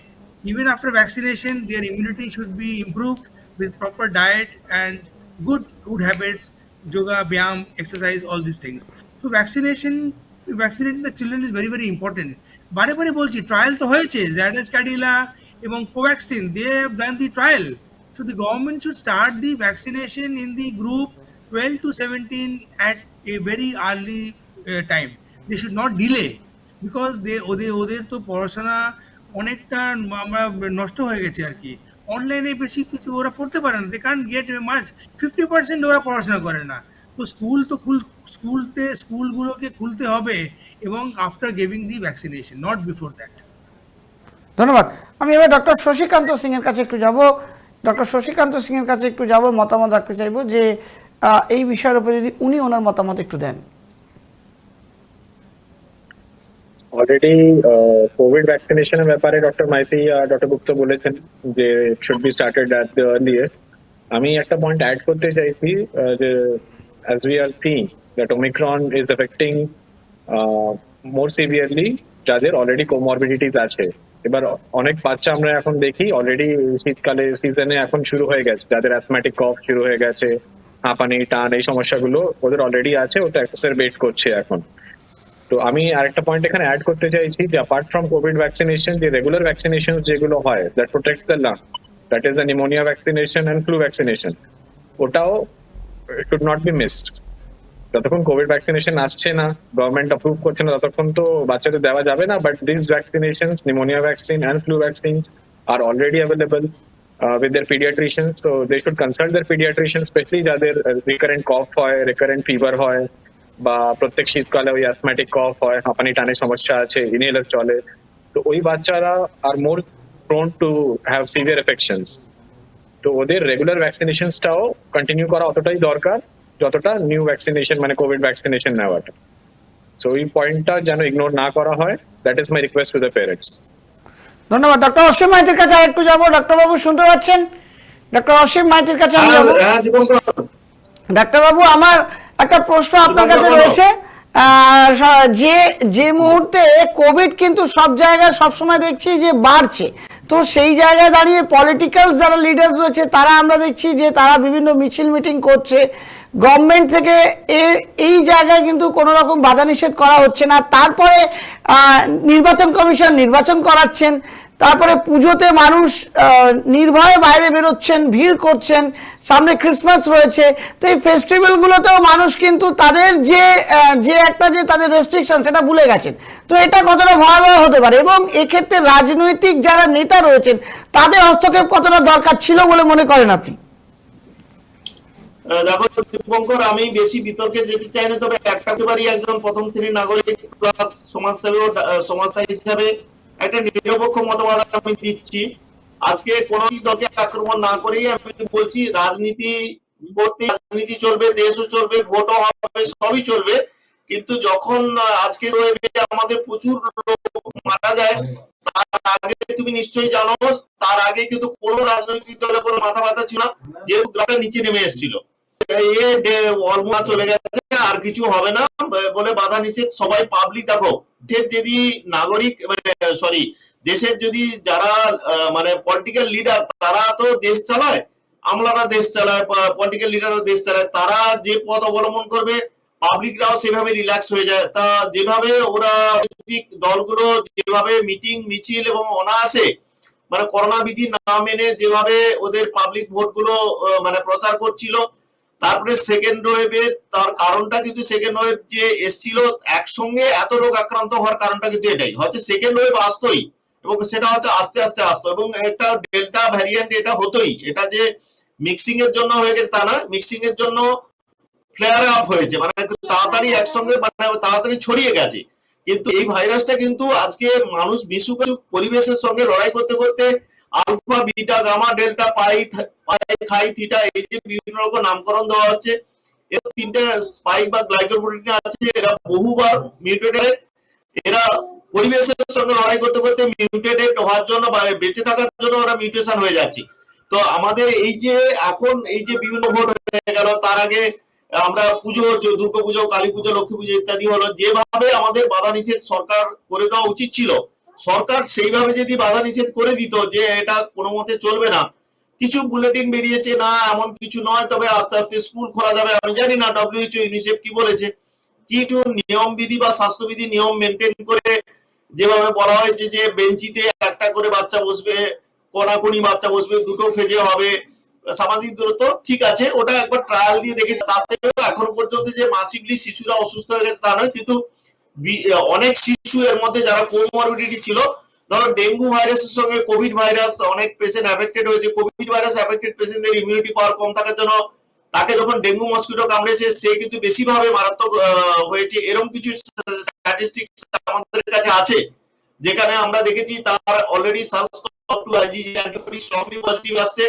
Even after vaccination, their immunity should be improved with proper diet and good food habits, yoga, byam, exercise, all these things. So vaccinating the children is very, very important. বারে বারে বলছি, trial তো হয়েছে, জাইডাস ক্যাডিলা এবং Covaxin, they have done the trial. So the government should start the vaccination in the group 12 to 17 at a very early time. They should not delay, because ওদের তো পড়াশোনা অনেকটা আমরা নষ্ট হয়ে গেছে আর কি। অনলাইনে বেশি কিছু ওরা পড়তে পারে না, দে কান্ট গেট মাচ। 50% ওরা পড়াশোনা করে না। তো স্কুলগুলোকে খুলতে হবে, এবং after giving the vaccination, not before that. ধন্যবাদ। আমি এবার ডক্টর শশীকান্ত সিং এর কাছে একটু যাব। ডক্টর শশীকান্ত সিং এর কাছে একটু যাব, মতামত রাখতে চাইবো যে এই বিষয়ের উপরে যদি উনি ওনার মতামত একটু দেন। অলরেডি কোভিড ভ্যাকসিনেশনের ব্যাপারে ডক্টর মাইতি আর ডক্টর গুপ্ত বলেছেন যে should be started at the earliest. আমি একটা পয়েন্ট অ্যাড করতে চাইছি যে as we are seeing that Omicron is affecting more severely যাদের অলরেডি কোমরবিডিটিস আছে। এবার অনেক বাচ্চা আমরা এখন দেখি অলরেডি শীতকালে সিজনে এখন শুরু হয়ে গেছে, যাদের অ্যাথমেটিক কফ শুরু হয়ে গেছে, হাঁপানি, টান, এই সমস্যাগুলো ওদের অলরেডি আছে, ওটা এক্সারবেট করছে এখন। তো আমি আরেকটা পয়েন্ট এখানে অ্যাড করতে চাইছি যে অ্যাপার্ট ফ্রম কোভিড ভ্যাকসিনেশন, যে রেগুলার ভ্যাকসিনেশন যেগুলো হয় that protects the lung, that is the pneumonia vaccination and flu vaccination, ওটাও শুড নট বি মিসড। যতক্ষণ কোভিড ভ্যাকসিনেশন আসছে না, গভর্নমেন্ট অ্যাপ্রুভ করছে না, ততক্ষণ তো বাচ্চাদের দেওয়া যাবে না। But this vaccinations, pneumonia vaccine and flu vaccines are already available with their pediatricians, so they should consult their pediatricians, especially যাদের রিকারেন্ট কফ হয়, রিকারেন্ট ফিভার হয়, বা প্রত্যেক শীতকালে ওই অ্যাথমেটিক কফ হয়, হাঁপানি টানের সমস্যা আছে, ইনহেলার চলে, তো ওই বাচ্চারা আর মোর প্রোন টু হ্যাভ সিভিয়ার এফেকশনস। তো ওদের রেগুলার ভ্যাকসিনেশনসটাও কন্টিনিউ করা অতটাই দরকার যতটা নিউ ভ্যাকসিনেশন মানে কোভিড ভ্যাকসিনেশন নেওয়াটা। সো এই পয়েন্টটা যেন ইগনোর না করা হয়, that is my request to the parents. ধন্যবাদ। ডক্টর অসীম মাইতির কাছে আরেকটু যাবো। ডক্টর বাবু শুনতে পাচ্ছেন? ডক্টর অসীম মাইতির কাছে আমি যাবো। ডাক্তারবাবু, আমার একটা প্রশ্ন আপনার কাছে রয়েছে। যে মুহূর্তে কোভিড কিন্তু সব জায়গায় সবসময় দেখছি যে বাড়ছে, তো সেই জায়গায় দাঁড়িয়ে পলিটিক্যাল যারা লিডার রয়েছে তারা আমরা দেখছি যে তারা বিভিন্ন মিছিল মিটিং করছে। গভর্নমেন্ট থেকে এই জায়গায় কিন্তু কোনো রকম বাধা নিষেধ করা হচ্ছে না। তারপরে নির্বাচন কমিশন নির্বাচন করাচ্ছেন, তারপরে পুজোতে মানুষ নির্ভয়ে বাইরে বেরোচ্ছেন, ভিড় করছেন, সামনে ক্রিসমাস রয়েছে। তো এই ফেস্টিভ্যালগুলোতেও মানুষ কিন্তু তাদের যে একটা যে তাদের রেস্ট্রিকশন সেটা ভুলে গেছেন। তো এটা কতটা ভয়াবহ হতে পারে, এবং এক্ষেত্রে রাজনৈতিক যারা নেতা রয়েছেন তাদের হস্তক্ষেপ কতটা দরকার ছিল বলে মনে করেন আপনি? দেখো দীপঙ্কর, আমি বেশি বিতর্কে যেতে চাই না, তবে একটা একেবারেই একজন প্রথম শ্রেণীর নাগরিক সমাজসেবী সমাজসেবী হিসাবে একটা নিরপেক্ষ মতামত আমি দিচ্ছি। আজকে কোন দলকে আক্রমণ না করেই আমি বলছি, রাজনীতি চলবে, দেশও চলবে, ভোটও হবে, সবই চলবে। কিন্তু যখন আজকে আমাদের প্রচুর লোক মারা যায়, তার আগে তুমি নিশ্চয়ই জানো, তার আগে কিন্তু কোনো রাজনৈতিক দলের কোনো মাথা ব্যথা ছিল না, যেহেতু গ্রাফটা নিচে নেমে এসেছিল। অলমোস্ট চলে গেছে, আর কিছু হবে না বলে বাধা নিষেধ সবাই পাবলিক। দেখো, যদি নাগরিক সরি দেশের যদি যারা মানে পলিটিক্যাল লিডার, তারা তো দেশ চালায়, আমলারা দেশ চালায়, পলিটিক্যাল লিডাররা দেশ চালায়, তারা যে পথ অবলম্বন করবে পাবলিকরাও সেভাবে রিল্যাক্স হয়ে যায়। তা যেভাবে ওরা দলগুলো যেভাবে মিটিং মিছিল এবং অনায়াসে মানে করোনা বিধি না মেনে যেভাবে ওদের পাবলিক ভোটগুলো মানে প্রচার করছিল, তারপরে সেকেন্ড ওয়েভের তার কারণটা কিন্তু সেকেন্ড ওয়েভ যে এসেছিল একসঙ্গে এত রোগ আক্রান্ত হওয়ার কারণটা কিন্তু এটাই, হয়তো সেকেন্ড ওয়েভ আসতোই এবং সেটা হয়তো আস্তে আস্তে আসতো, এবং একটা ডেল্টা ভ্যারিয়েন্ট এটা হতোই, এটা যে মিক্সিং এর জন্য হয়ে গেছে তা না, মিক্সিং এর জন্য ফ্লেয়ার আপ হয়েছে, মানে তাড়াতাড়ি একসঙ্গে মানে তাড়াতাড়ি ছড়িয়ে গেছে। কিন্তু এই ভাইরাসটা কিন্তু আজকে মানুষ বিশ্বকে পরিবেশের সঙ্গে লড়াই করতে করতে আলফা বিটা গামা ডেল্টা পাই খাই থিটা, এই যে বিভিন্ন রকম নামকরণ দেওয়া হচ্ছে, এর তিনটে স্পাইক বা গ্লাইকোপ্রোটিন আছে, এরা বহুবার মিউটেটেড, এরা পরিবেশের সঙ্গে লড়াই করতে করতে মিউটেটেড হওয়ার জন্য বা বেঁচে থাকার জন্য ওরা মিউটেশন হয়ে যাচ্ছে। তো আমাদের এই যে এখন এই যে বিভিন্ন ভোট হয়ে গেল, তার আগে আমরা পুজো হচ্ছে, দুর্গা পুজো, কালী পুজো, লক্ষ্মী পুজো ইত্যাদি হলো, যেভাবে আমাদের বাধা নিষেধ সরকার করে দেওয়া উচিত ছিল, সরকার সেইভাবে যদি বাধা নিষেধ করে দিত যে এটা কোনো মতে চলবে না, কিছু বুলেটিন বেরিয়েছে না এমন কিছু নয়, তবে আস্তে আস্তে স্কুল খোলা যাবে। আমি জানি না WHO ইউনিসেফ কি বলেছে, কিছু নিয়ম বিধি বা স্বাস্থ্যবিধি নিয়ম মেনটেন করে যেভাবে বলা হয়েছে যে বেঞ্চিতে একটা করে বাচ্চা বসবে, কোনাকুনি বাচ্চা বসবে, দুটো ফেজে হবে, সামাজিক দূরত্ব ঠিক আছে, ওটা একবার ট্রায়াল দিয়ে দেখেছি, তাতেও এখনো পর্যন্ত যে মাসিভলি শিশুরা অসুস্থ হয়ে গেছে তা নয়, কিন্তু অনেক শিশু এর মধ্যে যারা কোমরবিডিটি ছিল, ধরো ডেঙ্গু ভাইরাসের সঙ্গে কোভিড ভাইরাস, অনেক পেশেন্ট অ্যাফেক্টেড হয়েছে। কোভিড ভাইরাস অ্যাফেক্টেড পেশেন্টদের ইমিউনিটি পাওয়ার কম থাকার জন্য তাকে যখন ডেঙ্গু মসকিটো কামড়েছে সে কিন্তু বেশিভাবে মারাত্মক হয়েছে। এরকম কিছু স্ট্যাটিস্টিক্স আমাদের কাছে আছে, যেখানে আমরা দেখেছি তার already SARS-CoV-2 IgG antibody strongly positive আসছে,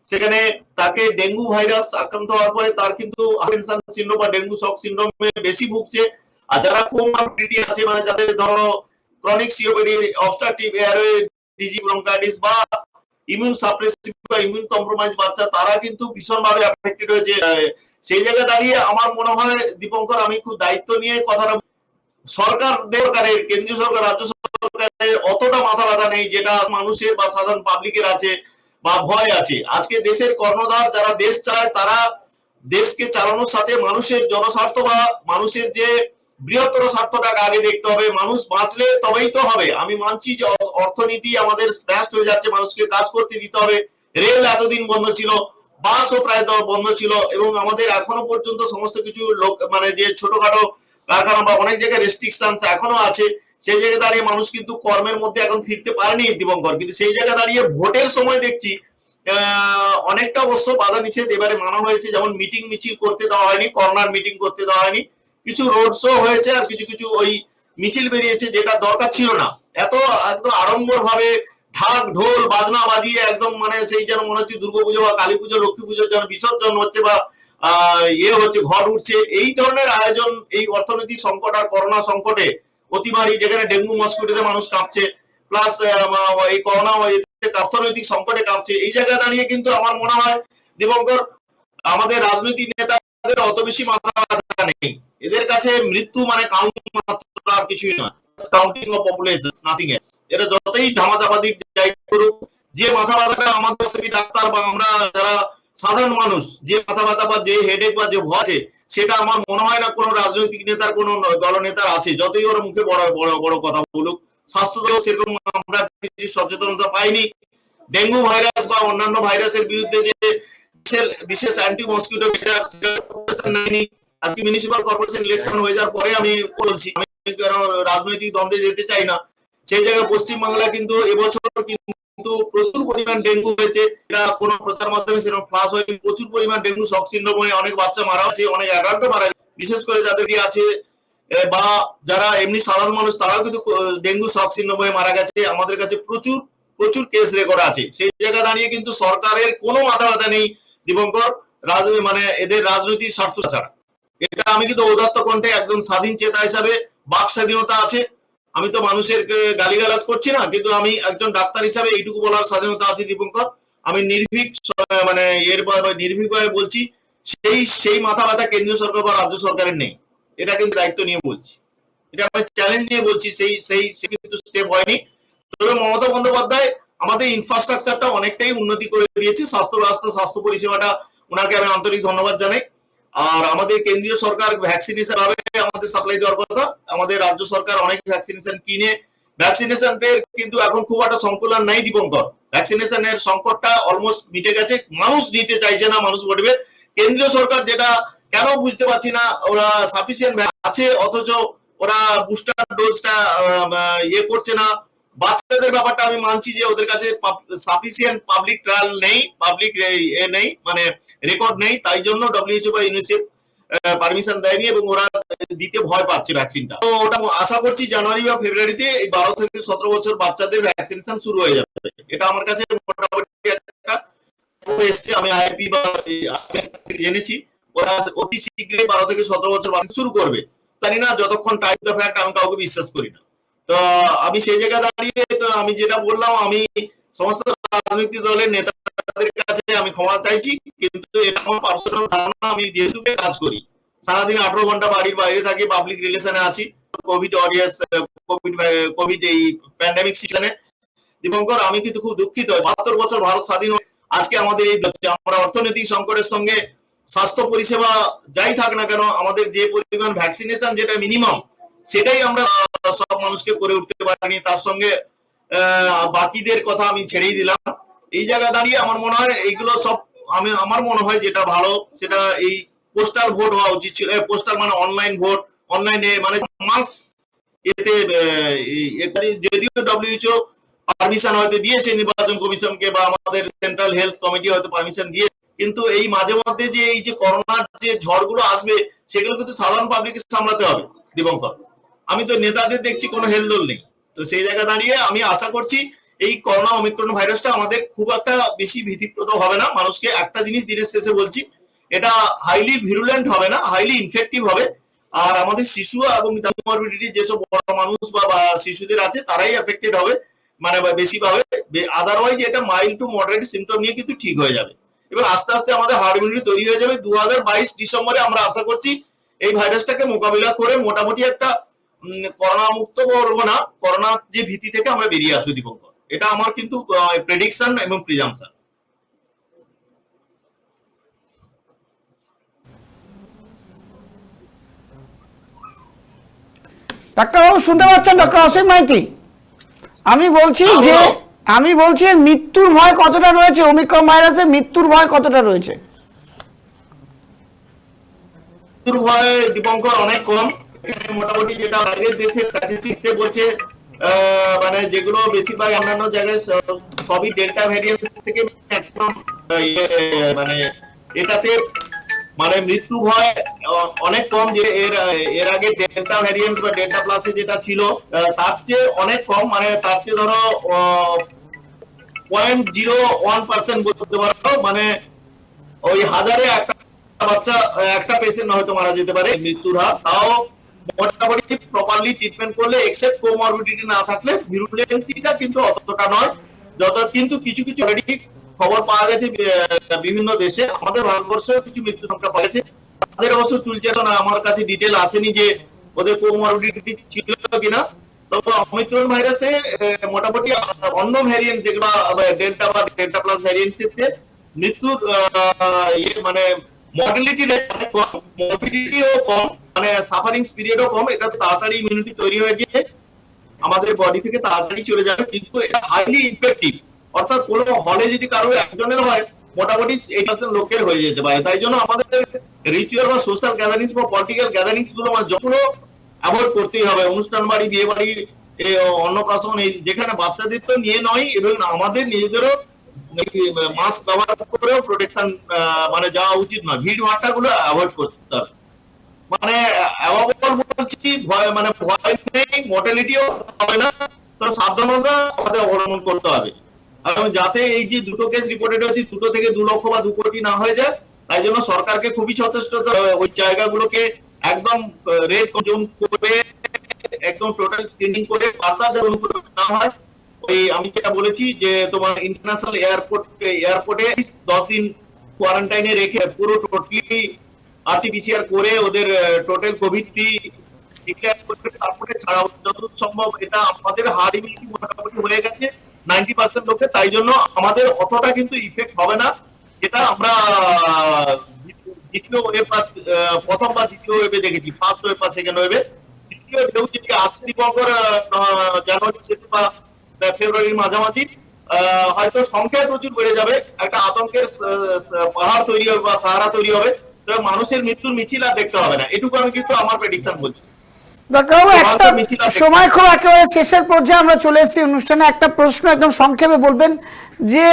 সেখানে তাকে ডেঙ্গু ভাইরাস আক্রান্ত হওয়ার পরে তার কিন্তু হাইপেনশন সিনড্রোম বা ডেঙ্গু শক সিনড্রোমে বেশি ভুগছে। আর যারা কোমরবিডিটি আছে, মানে যাদের ধরো chronic COPD, obstructive airway disease, bronchitis বা ইমিউন সাপ্রেসিভ বা ইমিউন কম্প্রোমাইজ বাচ্চা, তারা কিন্তু ভীষণভাবে অ্যাফেক্টেড হয়েছে। সেই জায়গায় দাঁড়িয়ে আমার মনে হয় দীপঙ্কর, আমি খুব দায়িত্ব নিয়ে কথাটা, সরকারের, কেন্দ্রীয় সরকার, রাজ্য সরকারের অতটা মাথা ব্যথা নেই যেটা মানুষের বা সাধারণ পাবলিকের আছে বা ভয় আছে। আজকে দেশের কর্ণধার যারা দেশ চালায়, তারা দেশকে চালানোর সাথে মানুষের জনস্বার্থ বা মানুষের যে বৃহত্তর স্বার্থটাকে আগে দেখতে হবে। মানুষ বাঁচলে তবেই তো হবে। আমি মানছি যে অর্থনীতি আমাদের স্ম্যাশ হয়ে যাচ্ছে, মানুষকে কাজ করতে দিতে হবে। রেল এতদিন বন্ধ ছিল, বাসও প্রায় বন্ধ ছিল, এবং আমাদের এখনো পর্যন্ত সমস্ত কিছু লোক, মানে যে ছোটখাটো কারখানা বা অনেক জায়গায় রেস্ট্রিকশন এখনো আছে। সেই জায়গায় দাঁড়িয়ে মানুষ কিন্তু কর্মের মধ্যে এখন ফিরতে পারেনি দীপঙ্কর, কিন্তু সেই জায়গায় দাঁড়িয়ে ভোটের সময় দেখছি অনেকটা অবশ্য বাধা নিষেধ এবারে মানা হয়েছে। যেমন মিটিং মিছিল করতে দেওয়া হয়নি, কর্নার মিটিং করতে দেওয়া হয়নি, কিছু রোড শো হয়েছে আর কিছু কিছু ওই মিছিল বেরিয়েছে, যেটা দরকার ছিল না। এত একদম আড়ম্বর ভাবে ঢাক ঢোল বাজনা বাজিয়ে একদম, মানে সেই যেন মনে হচ্ছে দুর্গাপুজো বা কালী পুজো, লক্ষ্মী পুজোর যেন বিসর্জন হচ্ছে বা হচ্ছে, ঘট উঠছে, এই ধরনের আয়োজন এই অর্থনৈতিক সংকট আর করোনা সংকটে অতিমারি, যেখানে ডেঙ্গু মস্কিটোতে মানুষ কাঁপছে, প্লাস এই করোনা অর্থনৈতিক সংকটে কাঁপছে, এই জায়গায় দাঁড়িয়ে কিন্তু আমার মনে হয় দীপঙ্কর, আমাদের রাজনৈতিক নেতাদের অত বেশি মাথা ব্যথা নেই। এদের কাছে মৃত্যু মানে কাউন্ট মাত্র, আর কিছুই নয়, counting of population, nothing else. এরা যতই ধামাচাপা দিক যাই করুক, যে মাথা ব্যথাটা আমাদের সেবি ডাক্তার বা আমরা যারা সাধারণ মানুষ, যে মাথা ব্যথা বা যে হেডেক বা যে ভয় আছে, সেটা আমার মনে হয় না কোনো রাজনৈতিক নেতার, কোনো দলনেতার আছে, যতই ওর মুখে বড় বড় বড় কথা বলুক। স্বাস্থ্য দল সেরকম আমরা কিছু সচেতনতা পাইনি। ডেঙ্গু ভাইরাস বা অন্যান্য ভাইরাসের বিরুদ্ধে যে বিশেষ অ্যান্টি মসকিটো নেয়নি। আজকে মিউনিসিপাল কর্পোরেশন ইলেকশন হয়ে যাওয়ার পরে আমি বলছি, আমি রাজনৈতিক দ্বন্দ্বে যেতে চাই না। সেই জায়গায় পশ্চিমবাংলায় কিন্তু এবছর কিন্তু প্রচুর পরিমাণ ডেঙ্গু হয়েছে, এটা কোনো প্রচার মাধ্যমে সেরকম ফ্লাশ হয়নি। প্রচুর পরিমাণ ডেঙ্গু শক সিনড্রোম হয়ে অনেক বাচ্চা মারা আছে, অনেক অ্যাডাল্টও মারা গেছে, বিশেষ করে যাদের কি আছে বা যারা এমনি সাধারণ মানুষ, তারাও কিন্তু ডেঙ্গু শক সিনড্রোম হয়ে মারা গেছে। আমাদের কাছে প্রচুর প্রচুর কেস রেকর্ড আছে। সেই জায়গা দাঁড়িয়ে কিন্তু সরকারের কোনো মাথা ব্যথা নেই দীপঙ্কর, মানে এদের রাজনৈতিক স্বার্থ ছাড়া। এটা আমি কিন্তু ঔদাত্ত কণ্ঠে একদম স্বাধীন চেতা হিসাবে, বাক স্বাধীনতা আছে, আমি তো মানুষের গালিগালাজ করছি না, কিন্তু আমি একজন ডাক্তার হিসাবে এইটুকু বলার স্বাধীনতা আছে দীপঙ্কর, আমি নির্ভীক, মানে নির্ভীকভাবে বলছি, সেই মাথা ব্যথা কেন্দ্রীয় সরকার বা রাজ্য সরকারের নেই। এটা কিন্তু দায়িত্ব নিয়ে বলছি, এটা আমি চ্যালেঞ্জ নিয়ে বলছি। সেই কিন্তু স্টেপ হয়নি। তবে মমতা বন্দ্যোপাধ্যায় আমাদের ইনফ্রাস্ট্রাকচারটা অনেকটাই উন্নতি করে দিয়েছে, স্বাস্থ্য পরিষেবাটা, ওনাকে আমি আন্তরিক ধন্যবাদ জানাই। আর আমাদের কেন্দ্রীয় সরকার ভ্যাকসিনেশন ভাবে আমাদের সাপ্লাই দেওয়ার কথা, আমাদের রাজ্য সরকার অনেক ভ্যাকসিনেশন কিনে, ভ্যাকসিনেশনের কিন্তু এখন খুব একটা সংকুলন নাই দীপঙ্কর। ভ্যাকসিনেশনের সংকটটা অলমোস্ট মিটে গেছে, মানুষ নিতে চাইছে না, মানুষ বলবে। কেন্দ্রীয় সরকার যেটা কেন বুঝতে পারছি না, ওরা সাফিসিয়েন্ট আছে অথচ ওরা বুস্টার ডোজটা করছে না। বাচ্চাদের ব্যাপারটা আমি মানছি যে ওদের কাছে সাফিসিয়েন্ট পাবলিক ট্রায়াল নেই, পাবলিক নেই, মানে রেকর্ড নেই, তাই জন্য WHO বা ইউনিসেফ পারমিশন দেয়নি এবং ওরা দিতে ভয় পাচ্ছে ভ্যাকসিনটা। তো ওটা আশা করছি জানুয়ারি বা ফেব্রুয়ারিতে এই 12 থেকে 17 বছর বাচ্চাদের ভ্যাকসিনেশন শুরু হয়ে যাবে। এটা আমার কাছে মোটামুটি একটা এসছে, আমি আইপি বা জেনেছি ওরা অতি শীঘ্রই 12 থেকে 17 বছর বাচ্চা শুরু করবে। জানি না, যতক্ষণ টাইম দ্য ফ্যাক্ট আমি কাউকে বিশ্বাস করি না। তো আমি সেই জায়গায় দাঁড়িয়ে, তো আমি যেটা বললাম, আমি সমস্ত রাজনৈতিক দলের নেতাদের কাছে আমি ক্ষমা চাইছি, কিন্তু এটা আমার পার্সোনাল ধারণা। আমি যেহেতু কাজ করি, সারাদিন 18 ঘন্টা বাড়ির বাইরে থাকি, পাবলিক রিলেশনে আছি, কোভিড ওয়ারিয়ার্স, কোভিড এই প্যান্ডেমিক সিজনে দীপঙ্কর, আমি কিন্তু খুব দুঃখিত। 72 বছর ভারত স্বাধীন, আজকে আমাদের এই আমরা অর্থনৈতিক সংকটের সঙ্গে স্বাস্থ্য পরিষেবা যাই থাক না কেন, আমাদের যে পরিমাণ ভ্যাকসিনেশন যেটা মিনিমাম, সেটাই আমরা সব মানুষকে করে উঠতে পারিনি। তার সঙ্গে বাকিদের কথা আমি ছেড়েই দিলাম। এই জায়গা দাঁড়িয়ে আমার মনে হয় এইগুলো সব আমার মনে হয় যেটা ভালো সেটা এই পোস্টাল ভোট হওয়া উচিত ছিল। পোস্টাল মানে অনলাইন ভোট, অনলাইনে মানে মাস এতে যদিও ডব্লিউএইচও পারমিশন হয়তো দিয়েছে নির্বাচন কমিশনকে বা আমাদের সেন্ট্রাল হেলথ কমিটি হয়তো পারমিশন দিয়ে, কিন্তু এই মাঝে মধ্যে যে এই যে করোনার যে ঝড়গুলো আসবে সেগুলো কিন্তু সাধারণ পাবলিককে সামলাতে হবে দীপঙ্কর। আমি তো নেতাদের দেখছি কোনো হেলদোল নেই। তো সেই জায়গা দাঁড়িয়ে আমি আশা করছি এই করোনা ওমিক্রন ভাইরাসটা আমাদের খুব একটা বেশি ভীতিপ্রদ হবে না। মানুষকে একটা জিনিস দিনের শেষে বলছি, এটা হাইলি ভিরুলেন্ট হবে না, হাইলি ইনফেক্টিভ হবে। আর আমাদের শিশু এবং মরবিডিটি যেসব বড় মানুষ বা শিশুদের আছে তারাই এফেক্টেড হবে, মানে বেশি পাবে। আদারওয়াইজ এটা মাইল্ড টু মডারেট সিমটম নিয়ে কিন্তু ঠিক হয়ে যাবে এবং আস্তে আস্তে আমাদের হার্ড ইমিউনিটি তৈরি হয়ে যাবে। 2022 ডিসেম্বরে আমরা আশা করছি এই ভাইরাসটাকে মোকাবিলা করে মোটামুটি একটা করোনা মুক্ত বলবো না, করোনার যে ভীতি থেকে আমরা বেরিয়ে আসবো দীপঙ্কর। এটা আমার কিন্তু প্রেডিকশন এবং প্রিজাম্পশন। ডাক্তারবাবু শুনতে পাচ্ছেন? ডক্টর অসীম মাইতি, আমি বলছি যে মৃত্যুর ভয় কতটা রয়েছে, ওমিক্রন ভাইরাসে মৃত্যুর ভয় কতটা রয়েছে? মৃত্যুর ভয় দীপঙ্কর অনেক কম। মোটামুটি যেটা বাইরের দেশে স্ট্যাটিস্টিক্সে বলছে, মানে যেগুলো বেশিরভাগ অন্যান্য জায়গায় সবই ডেল্টা ভ্যারিয়েন্ট থেকে ম্যাক্সিমাম মানে এটাতে মানে মৃত্যু ভয় অনেক কম। যে এর আগে ডেল্টা ভ্যারিয়েন্ট বা ডেল্টা প্লাসে যেটা ছিল তার চেয়ে অনেক কম, মানে তার চেয়ে ধরো 0.01% বলতে পারো, মানে ওই হাজারে একটা বাচ্চা একটা পেশেন্ট হয়তো মারা যেতে পারে মৃত্যুর হার। তাও মোটামুটি প্রপারলি ট্রিটমেন্ট করলে এক্সেপ্ট কোমরবিডিটি না থাকলে ভিরুলেন্সিটা কিন্তু অতটা নয় যত, কিন্তু কিছু কিছু অলরেডি খবর পাওয়া গেছে বিভিন্ন দেশে, আমাদের ভারতবর্ষেও কিছু মৃত্যু সংখ্যা পাওয়া গেছে। তাদের অবশ্য চলছে না, আমার কাছে ডিটেল আসেনি যে ওদের কোমরবিডিটি ছিল কিনা। তবে ওমিক্রন ভাইরাসে মোটামুটি অন্য ভ্যারিয়েন্ট যেগুলো ডেল্টা বা ডেল্টা প্লাস ভ্যারিয়েন্টের মৃত্যুর মানে মর্টালিটি রেট কম, মর্বিডিটিও কম, মানে সাফারিং পিরিয়ডও কম। এটা তাড়াতাড়ি ইমিউনিটি তৈরি হয়ে গিয়ে আমাদের বডি থেকে তাড়াতাড়ি চলে যাবে, কিন্তু এটা হাইলি ইনফেক্টিভ। অর্থাৎ কোনো হলে যদি কারো একজনের হয় মোটামুটি 8% লোকের হয়ে যেতে পারে। তাই জন্য আমাদের রিচুয়াল বা সোশ্যাল গ্যাদারিংস বা পলিটিক্যাল গ্যাদারিংস গুলো মানে যখনও অ্যাভয়েড করতেই হবে। অনুষ্ঠান বাড়ি, বিয়ে বাড়ি, অন্নপ্রাশন, যেখানে বাচ্চাদের তো নিয়ে নয়, এবং আমাদের নিজেদেরও মাস্ক ব্যবহার করেও প্রোটেকশন মানে যাওয়া উচিত নয়। ভিড় ভাট্টা গুলো অ্যাভয়েড করতে হবে। মানে বলছি মানে ভয় নেই, মর্টালিটিও হবে না, তো সাবধানতা আমাদের অবলম্বন করতে হবে। এবং যাতে এই যে দুটো কেস রিপোর্টেড হয়েছে 2 থেকে 2 লক্ষ বা 2 কোটি না হয়ে যায়, তাই জন্য সরকারকে খুবই সচেষ্ট ওই জায়গাগুলোকে একদম রেড জোন করে একদম টোটাল স্ক্রিনিং করে বার্তা যেমন না হয়। ওই আমি যেটা বলেছি যে তোমার ইন্টারন্যাশনাল এয়ারপোর্টে 10 দিন কোয়ারেন্টাইনে রেখে পুরো টোটালি আরটিপিসিআর করে ওদের টোটাল কোভিড ফ্রি ডিক্লেয়ার করে তারপরে ছাড়া যত সম্ভব। এটা আমাদের হার্ড ইমিউনিটি মোটামুটি হয়ে গেছে 90% লোকে, তাই জন্য আমাদের অতটা কিন্তু ইফেক্ট হবে না। যেটা আমরা দ্বিতীয় ওয়েভ বা প্রথম বা দ্বিতীয় ওয়েভে দেখেছি, ফার্স্ট ওয়েভ বা সেকেন্ড ওয়েভে। দ্বিতীয় ঢেউ যদি আসছে দীপঙ্কর জানুয়ারি শেষে বা ফেব্রুয়ারির মাঝামাঝি, হয়তো সংখ্যায় প্রচুর বেড়ে যাবে, একটা আতঙ্কের পাহাড় তৈরি হবে বা সাহারা তৈরি হবে, তবে মানুষের মৃত্যুর মিছিল আর দেখতে হবে না। এটুকু আমি কিন্তু আমার প্রেডিকশন বলছি। ডাক্তারবাবু, একটা সময় খুব একেবারে শেষের পর্যায়ে আমরা চলে এসেছি অনুষ্ঠানে। একটা প্রশ্ন একদম সংক্ষেপে বলবেন যে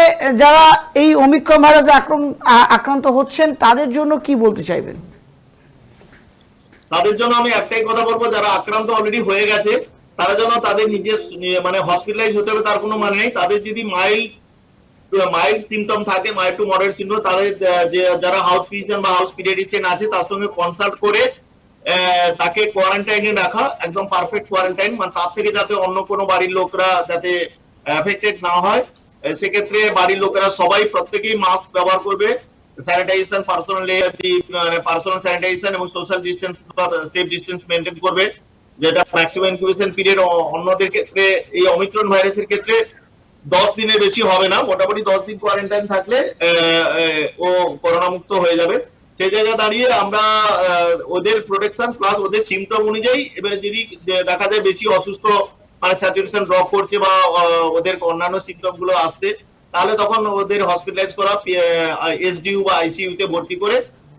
যারা এই ওমিক্রন ভাইরাসে আক্রান্ত হচ্ছেন তাদের জন্য কি বলতে চাইবেন? তাদের জন্য আমি একটাই কথা বলবো, যারা আক্রান্ত অলরেডি হয়ে গেছে তারা যেন তাদের নিজের মানে হসপিটালাইজ হতে হবে তার কোনো মানে নেই। তাদের যদি মাইল্ড সিমটম থাকে, মাইল্ড টু মডারেট সিমটম, তাদের যারা হাউস ফিজিশিয়ান বা হাউস পিডিয়াট্রিশিয়ান আছে তার সঙ্গে কনসাল্ট করে তাকে কোয়ারেন্টাইনে রাখা, একদম পারফেক্ট কোয়ারেন্টাইন, মানে তার থেকে যাতে অন্য কোনো বাড়ির লোকরা যাতে এফেক্টেড না হয়। সেক্ষেত্রে বাড়ির লোকেরা সবাই প্রত্যেকেই মাস্ক ব্যবহার করবে, স্যানিটাইজেশন, পার্সোনাল স্যানিটাইজেশন এবং সোশ্যাল ডিস্টেন্স বা সেফ ডিস্টেন্স মেনটেন করবে, যেটা ম্যাক্সিমাম ইনকিউবেশন পিরিয়ড। অন্যদের ক্ষেত্রে এই ওমিক্রন ভাইরাসের ক্ষেত্রে 10 দিনের বেশি হবে না, মোটামুটি 10 দিন কোয়ারেন্টাইন থাকলে ও করোনা মুক্ত হয়ে যাবে। সেই জায়গায় দাঁড়িয়ে আমরা ওদের প্রোটেকশন প্লাস ওদের সিমটম অনুযায়ী, এবারে যদি দেখা যায় বেশি অসুস্থ, মানে স্যাচুরেশন ড্রপ করছে বা ওদের অন্যান্য সিমটম গুলো আসছে, তাহলে তখন ওদের হসপিটালাইজ করা, এসডিইউ বা আইসিইউ তে ভর্তি করে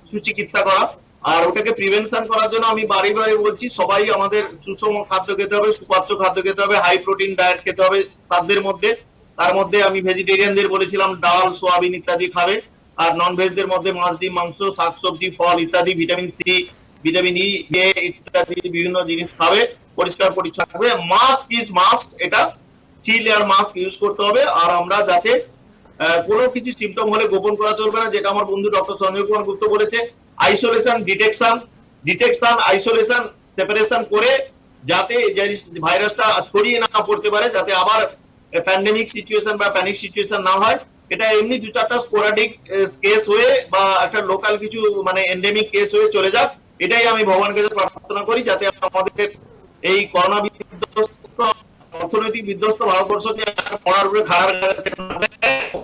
সুচিকিৎসা করা। আর ওটাকে প্রিভেনশন করার জন্য আমি বাড়ি বাড়ি বলছি, সবাই আমাদের সুষম খাদ্য খেতে হবে, সুপাচ্য খাদ্য খেতে হবে, হাই প্রোটিন ডায়েট খেতে হবে খাদ্যের মধ্যে। তার মধ্যে আমি ভেজিটেরিয়ানদের বলেছিলাম ডাল, সোয়াবিন ইত্যাদি খাবে। আর নন ভেজদের মধ্যে মাছ, ডিম, মাংস, শাকসবজি, ফল ইত্যাদি, ভিটামিন সি, ভিটামিন ই, এ ইত্যাদি বিভিন্ন জিনিস খাবে, পরিষ্কার পরিচ্ছন্ন থাকবে। মাস্ক ইজ মাস্ক, এটা 3 লেয়ার মাস্ক ইউজ করতে হবে। আর আমরা যাতে কোনো কিছু সিমটম হলে গোপন করা চলবে না, যেটা আমার বন্ধু ডক্টর সঞ্জয় কুমার গুপ্ত বলেছে। আইসোলেশন, ডিটেকশন, আইসোলেশন, সেপারেশন করে যাতে ভাইরাসটা ছড়িয়ে না পড়তে পারে, যাতে আবার প্যান্ডেমিক সিচুয়েশন বা প্যানিক সিচুয়েশন না হয়। এটা এমনি 2-4টা স্পোরাডিক কেস হয়ে বা একটা লোকাল কিছু মানে এন্ডেমিক কেস হয়ে চলে যাক, এটাই আমি ভগবানের কাছে প্রার্থনা করি, যাতে আমাদের এই করোনা বিধ্বস্ত, অর্থনৈতিক বিধ্বস্ত ভারতবর্ষকে পড়ার উপরে খাড়ার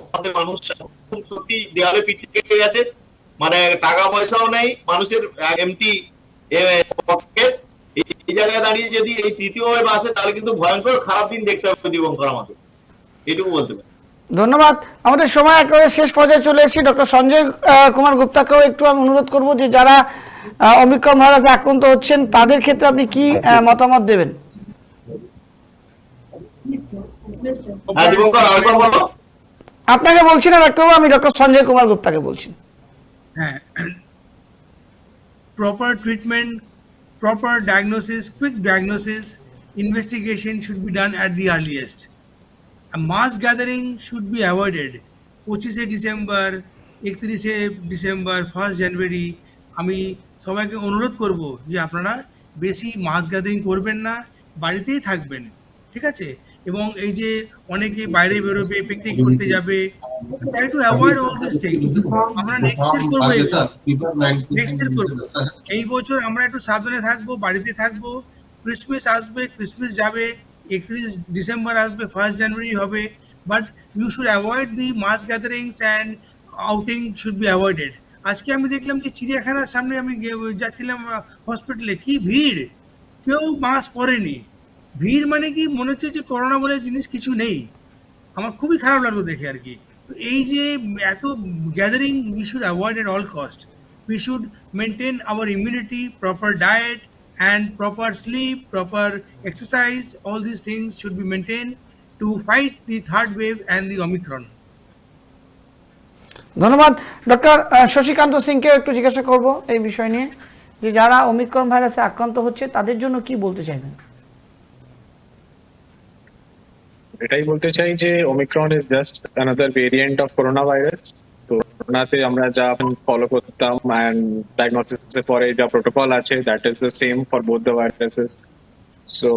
আমাদের মানুষ সত্যি দেয়ালে পিছিয়ে কেটে গেছে। মানে টাকা পয়সাও নেই মানুষের, এমটি পকেট। এই জায়গায় দাঁড়িয়ে যদি এই তৃতীয় ওয়েভ আসে, তাহলে কিন্তু ভয়ঙ্কর খারাপ দিন দেখতে হবে দীপঙ্কর আমাদের, এটুকু বলতে পারি। ধন্যবাদ। আমাদের সময় একেবারে শেষ পর্যায়ে চলে এসেছি। ডক্টর সঞ্জয় কুমার গুপ্তাকেও একটু আমি অনুরোধ করব যে যারা ওমিক্রন ভাইরাসে আক্রান্ত হচ্ছেন তাদের ক্ষেত্রে আপনি কি মতামত দেবেন? হ্যাঁ দীপঙ্কর, আরেকবার বলো। আপনাকে বলছি না ডাক্তারবাবু, আমি ডক্টর সঞ্জয় কুমার গুপ্তাকে বলছি। হ্যাঁ, proper treatment, proper diagnosis, quick diagnosis, investigation should be done at the earliest. A mass gathering should be avoided. 25শে ডিসেম্বর, 31শে ডিসেম্বর, 1 জানুয়ারি আমি সবাইকে অনুরোধ করব যে আপনারা বেশি মাস গ্যাদারিং করবেন না, বাড়িতেই থাকবেন, ঠিক আছে? এবং এই যে অনেকে বাইরে বেরোবে, পিকনিক করতে যাবে, try to avoid all these things. আমরা নেক্সট ইয়ার করবো, নেক্সট ইয়ার করবো। এই বছর আমরা একটু সাবধানে থাকবো, বাড়িতে থাকবো। ক্রিসমাস আসবে, ক্রিসমাস যাবে, 31 ডিসেম্বর আসবে, 1 জানুয়ারি হবে, but you should avoid the mass gatherings and outing should be avoided. আজকে আমি দেখলাম যে চিড়িয়াখানার সামনে আমি যাচ্ছিলাম হসপিটালে, কি ভিড়, কেউ মাস্ক পরেনি। ভিড় মানে কি, মনে হচ্ছে যে করোনা বলে জিনিস কিছু নেই। আমার খুবই খারাপ লাগলো দেখে আর কি। এই যে এত gathering, we should avoid at all cost. We should maintain our immunity, proper diet and proper sleep, proper exercise, all these things should be maintained to fight the third wave and the Omicron. ধন্যবাদ। Doctor Shashikanta সিংকে একটু জিজ্ঞাসা করব এই বিষয় নিয়ে, যে যারা ওমিক্রন ভাইরাসে আক্রান্ত হচ্ছে তাদের জন্য কি বলতে চাইবেন? এটাই বলতে চাই যে Omicron is just another variant of corona virus. তো করোনাতে আমরা যা ফলো করতাম অ্যান্ড ডায়াগনোসিসের পরে যা প্রোটোকল আছে, that is the same for both the viruses. So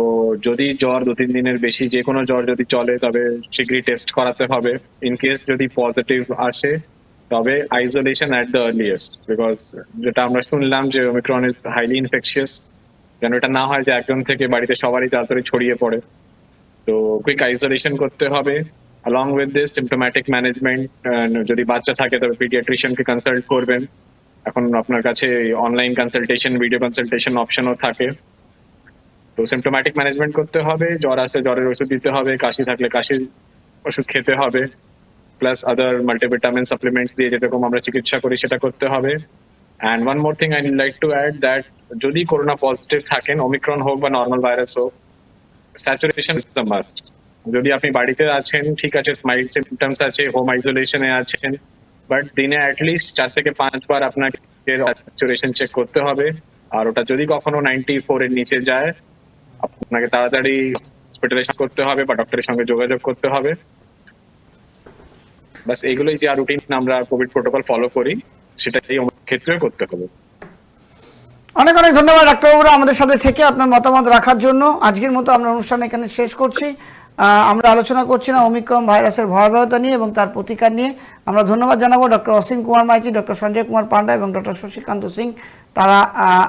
যদি জ্বর 2-3 দিনের বেশি, যে কোনো জ্বর যদি চলে, তবে শীঘ্রই টেস্ট করাতে হবে। ইন কেস যদি পজিটিভ আসে, তবে isolation at the earliest, because যেটা আমরা শুনলাম যে ওমিক্রন ইজ হাইলি ইনফেকশিয়াস, যেন এটা না হয় যে একজন থেকে বাড়িতে সবারই তাড়াতাড়ি ছড়িয়ে পড়ে। তো কুইক আইসোলেশন করতে হবে। along with this symptomatic management, যদি বাচ্চা থাকে তবে পিডিয়াট্রিশিয়ানকে কনসাল্ট করবেন। এখন আপনার কাছে অনলাইন কনসালটেশন, ভিডিও কনসালটেশন অপশনও থাকে। তো সিমটোম্যাটিক ম্যানেজমেন্ট করতে হবে, জ্বর আসলে জ্বরের ওষুধ দিতে হবে, কাশি থাকলে কাশির ওষুধ খেতে হবে, প্লাস আদার মাল্টিভিটামিন সাপ্লিমেন্টস দিয়ে যেরকম আমরা চিকিৎসা করি সেটা করতে হবে। And one more thing I would like to add, that যদি করোনা পজিটিভ থাকেন, ওমিক্রন হোক বা নর্মাল ভাইরাস হোক, স্যাচুরেশন ইজ দ্য মাস্ট। যদি আপনি বাড়িতে আছেন, ঠিক আছে, মাইল্ড সিমটমস আছে, হোম আইসোলেশনে আছেন, বাট দিনে অ্যাটলিস্ট 4 থেকে 5 বার আপনাকে স্যাচুরেশন চেক করতে হবে। আর ওটা যদি কখনো 94 এর নিচে যায়, আপনাকে তাড়াতাড়ি হসপিটালাইজ করতে হবে বা ডক্টরের সঙ্গে যোগাযোগ করতে হবে। বাস এগুলোই যে রুটিন আমরা কোভিড প্রোটোকল ফলো করি, সেটাই আমাদের ক্ষেত্রেও করতে হবে। অনেক অনেক ধন্যবাদ ডাক্তারবাবুরা আমাদের সাথে থেকে আপনার মতামত রাখার জন্য। আজকের মতো আমরা অনুষ্ঠান এখানে শেষ করছি। আমরা আলোচনা করছি না ওমিক্রন ভাইরাসের ভয়াবহতা নিয়ে এবং তার প্রতিকার নিয়ে। আমরা ধন্যবাদ জানাবো ডক্টর অসীম কুমার মাইতি, ডক্টর সঞ্জয় কুমার পান্ডা এবং ডক্টর শশীকান্ত সিং, তারা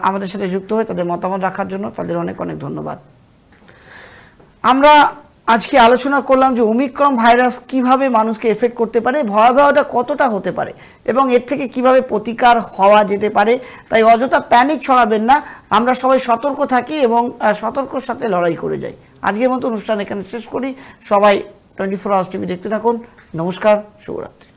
আমাদের সাথে যুক্ত হয়ে তাদের মতামত রাখার জন্য তাদের অনেক অনেক ধন্যবাদ। আমরা আজকে আলোচনা করলাম যে ওমিক্রন ভাইরাস কিভাবে মানুষকে এফেক্ট করতে পারে, ভয়াবহতা কতটা হতে পারে এবং এর থেকে কিভাবে প্রতিকার হওয়া যেতে পারে। তাই অযথা প্যানিক ছড়াবেন না, আমরা সবাই সতর্ক থাকি এবং সতর্কর সাথে লড়াই করে যাই। আজকের মতো অনুষ্ঠান এখানে শেষ করি। সবাই 24 আওয়ার্স টিভি দেখতে থাকুন। নমস্কার, শুভরাত্রি।